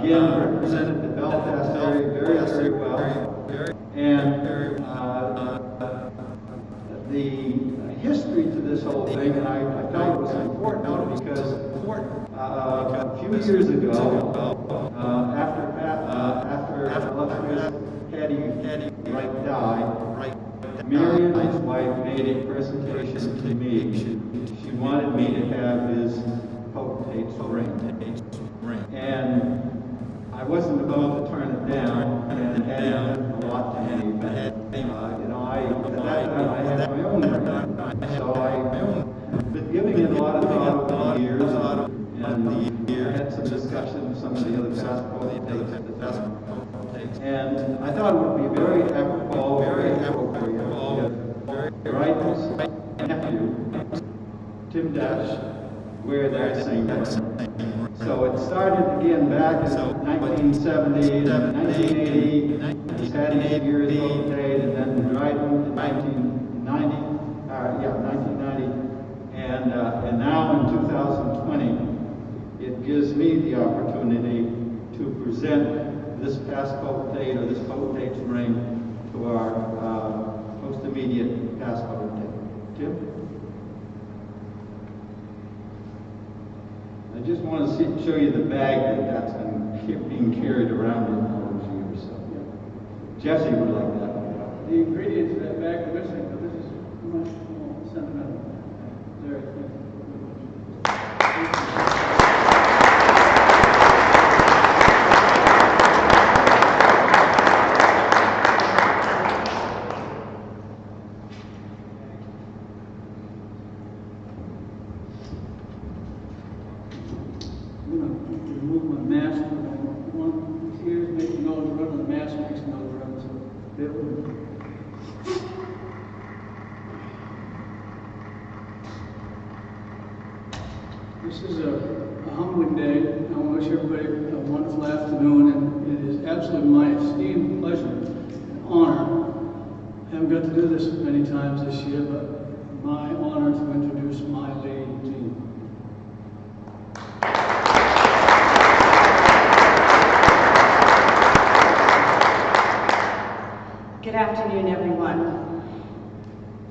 [SPEAKER 6] again, represented the Belfast area very, very well. And the history to this whole thing, and I felt it was important because a few years ago, after illustrious Hattie Wright died, Marion, his wife, made a presentation to me. She wanted me to have his potentate's ring. And I wasn't about to turn it down, and it had a lot to me, but at that time I had my own ring. So I've been giving it a lot of thought over the years, and I had some discussion with some of the other potentates. And I thought it would be very apropos, very appropriate if Wright's nephew, Tim Dash, wear that same ring. So it started again back in 1970, 1980, he's had his years potentate, and then Dryden in 1990, and now in 2020, it gives me the opportunity to present this past potentate or this potentate's ring to our most immediate past potentate. Tim? I just want to show you the bag that's been being carried around in all those years. So, Jesse would like that.
[SPEAKER 2] The ingredients of that bag are missing, but this is much more sentimental. There, I'm going to remove my mask for one ears, make the nose run, and the mask makes the nose run. So bear with me. This is a humbling day. I want to wish everybody a wonderful afternoon, and it is absolutely my esteemed pleasure and honor. I haven't got to do this many times this year, but my honor to introduce my lady team.
[SPEAKER 10] Good afternoon, everyone.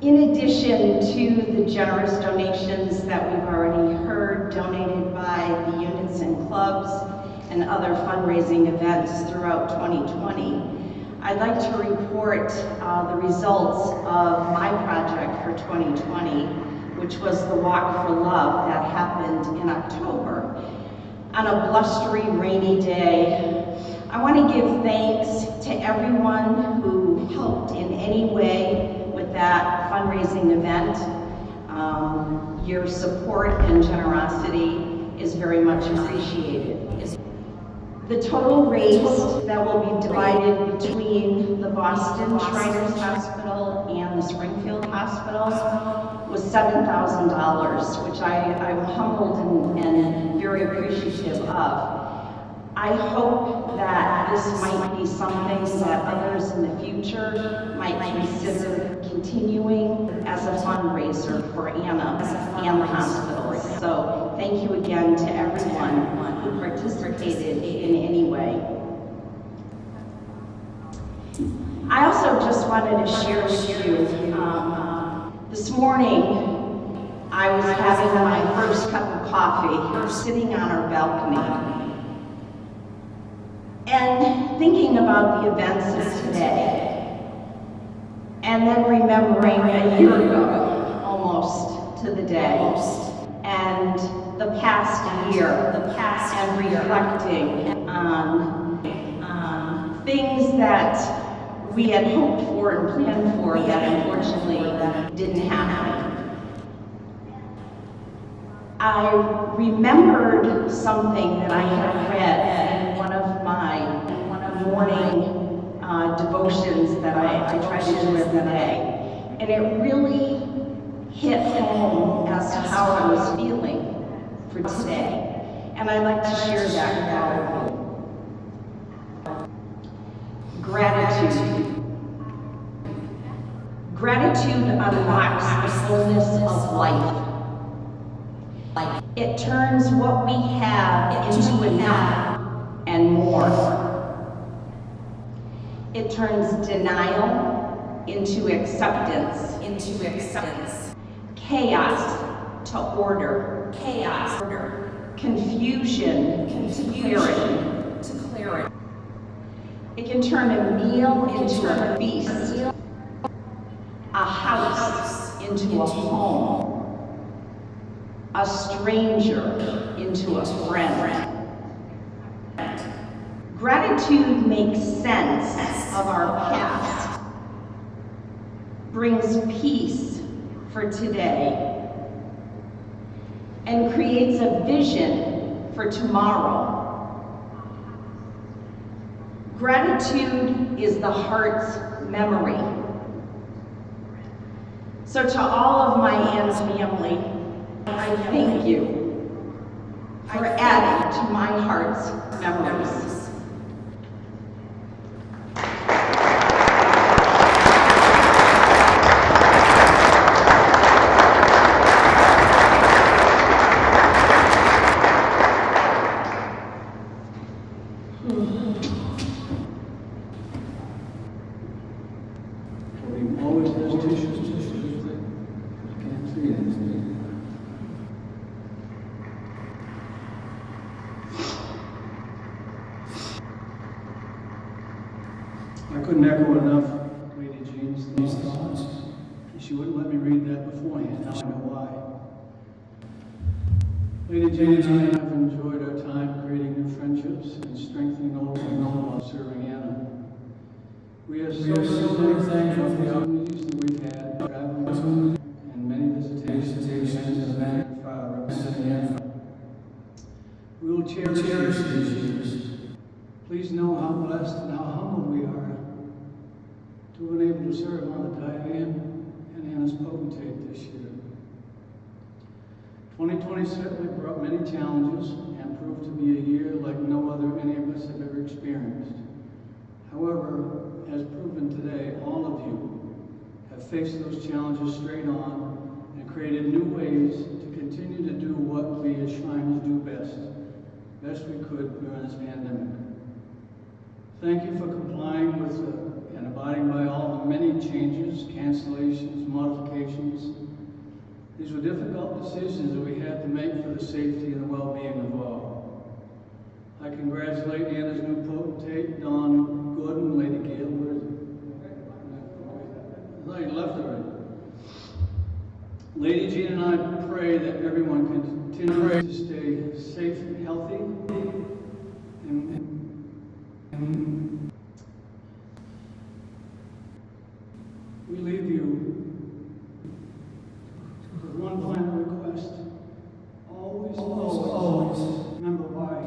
[SPEAKER 10] In addition to the generous donations that we've already heard donated by the units and clubs and other fundraising events throughout 2020, I'd like to report the results of my project for 2020, which was the Walk for Love that happened in October. On a blustery, rainy day, I want to give thanks to everyone who helped in any way with that fundraising event. Your support and generosity is very much appreciated. The total raised that will be divided between the Boston Shriners Hospital and the Springfield Hospital was $7,000, which I'm humbled and very appreciative of. I hope that this might be something that others in the future might consider continuing as a fundraiser for Anah and the hospital. So thank you again to everyone who participated in any way. I also just wanted to share with you, this morning I was having my first cup of coffee sitting on our balcony. And thinking about the events of today, and then remembering a year ago, almost to the day, and the past year, and reflecting on things that we had hoped for and planned for that unfortunately didn't happen. I remembered something that I had read in one of my morning devotions that I try to do every day. And it really hit home as to how I was feeling for today. And I'd like to share that with all of you. Gratitude. Gratitude unlocks the fullness of life. It turns what we have into enough and more. It turns denial into acceptance. Chaos to order. Confusion to clarity. It can turn a meal into a feast. A house into a home. A stranger into a friend. Gratitude makes sense of our past, brings peace for today, and creates a vision for tomorrow. Gratitude is the heart's memory. So to all of my Ann's family, I thank you for adding to my heart's memories.
[SPEAKER 2] Always has tissues. Can't see it. I couldn't echo enough Lady Jean's thoughts. She wouldn't let me read that beforehand. Now I know why. Lady Jean and I have enjoyed our time creating new friendships and strengthening old and old while serving Anna. We are so many thankful for the opportunities that we've had, traveling and many visitations to the event for our representing. We will cherish these years. Please know how blessed and how humbled we are to have been able to serve on the Diane and Anna's potentate this year. 2020 certainly brought many challenges and proved to be a year like no other any of us have ever experienced. However, as proven today, all of you have faced those challenges straight on and created new ways to continue to do what we as Shriners do best we could during this pandemic. Thank you for complying with and abiding by all the many changes, cancellations, modifications. These were difficult decisions that we had to make for the safety and the well-being of all. I congratulate Anna's new potentate, Don Gordon, Lady Gail. Where is it? I thought you left already. Lady Jean and I pray that everyone continue to stay safe and healthy. And we leave you with one final request. Always remember why.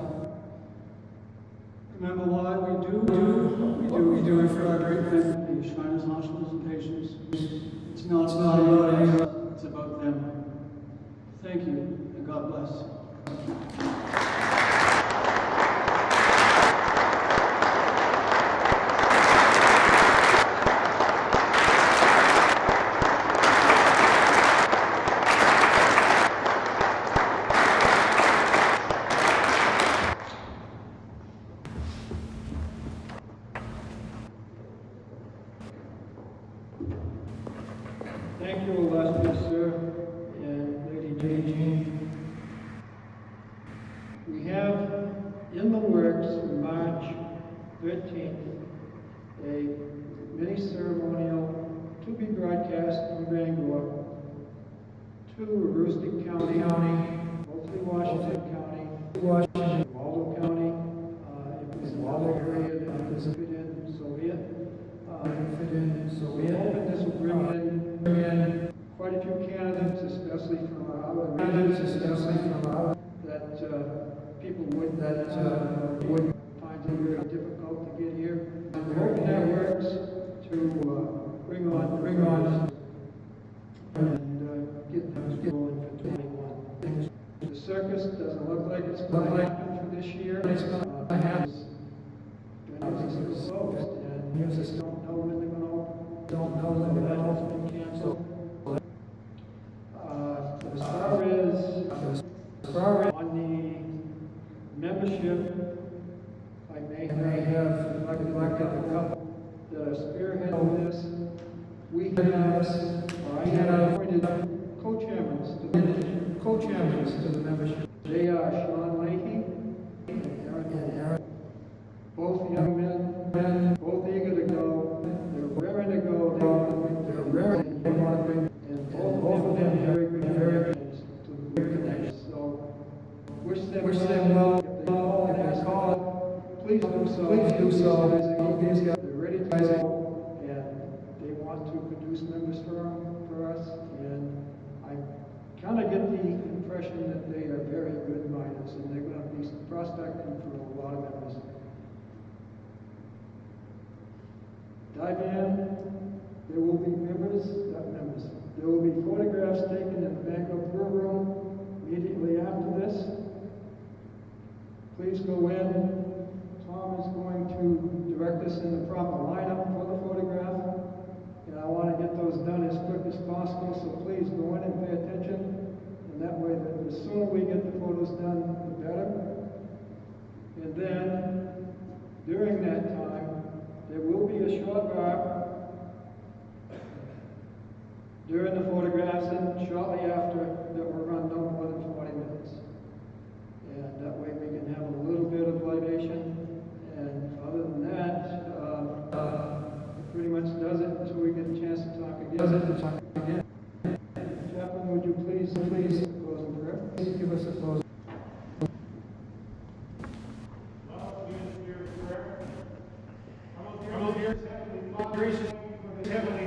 [SPEAKER 2] Remember why we do what we do it for our great men, the Shriners, hospitals, and patients. It's not about anyone, it's about them. Thank you, and God bless. Thank you, illustrious sir and Lady Jean. We have in the works March 13th a mini ceremonial to be broadcast from Bangor to Aroostook County, hopefully Washington County, Waldo County, if there's another area that doesn't fit in, so be it. We're hoping this will bring in quite a few candidates, especially from our that people would find it very difficult to get here. We're hoping that works to bring on and get things going for 21. The circus doesn't look like it's going to happen for this year. It's going to happen. It's closed, and you just don't know when they're going to open. Don't know when that has been canceled. As far
[SPEAKER 4] I have appointed co-chairmans to the membership. They are Sean Leahy and Aaron. Both young men, both eager to go. They're raring to go. They want to bring, and both of them very good to the connection. So wish them well. If they call it, please do so. They're ready to go, and they want to produce members for us. And I kind of get the impression that they are very good minds, and they're going to be prospecting for a lot of members. Diane, there will be members. There will be photographs taken in the banquet room immediately after this. Please go in. Tom is going to direct us in the proper lineup for the photograph. And I want to get those done as quick as possible, so please go in and pay attention. And that way, the sooner we get the photos done, the better. And then, during that time, there will be a short bar during the photographs and shortly after that will run no more than 40 minutes. And that way we can have a little bit of libation. And other than that, it pretty much does it until we get a chance to talk again. Chaplain, would you please close in prayer? Please give us a close.
[SPEAKER 7] Gracious Heavenly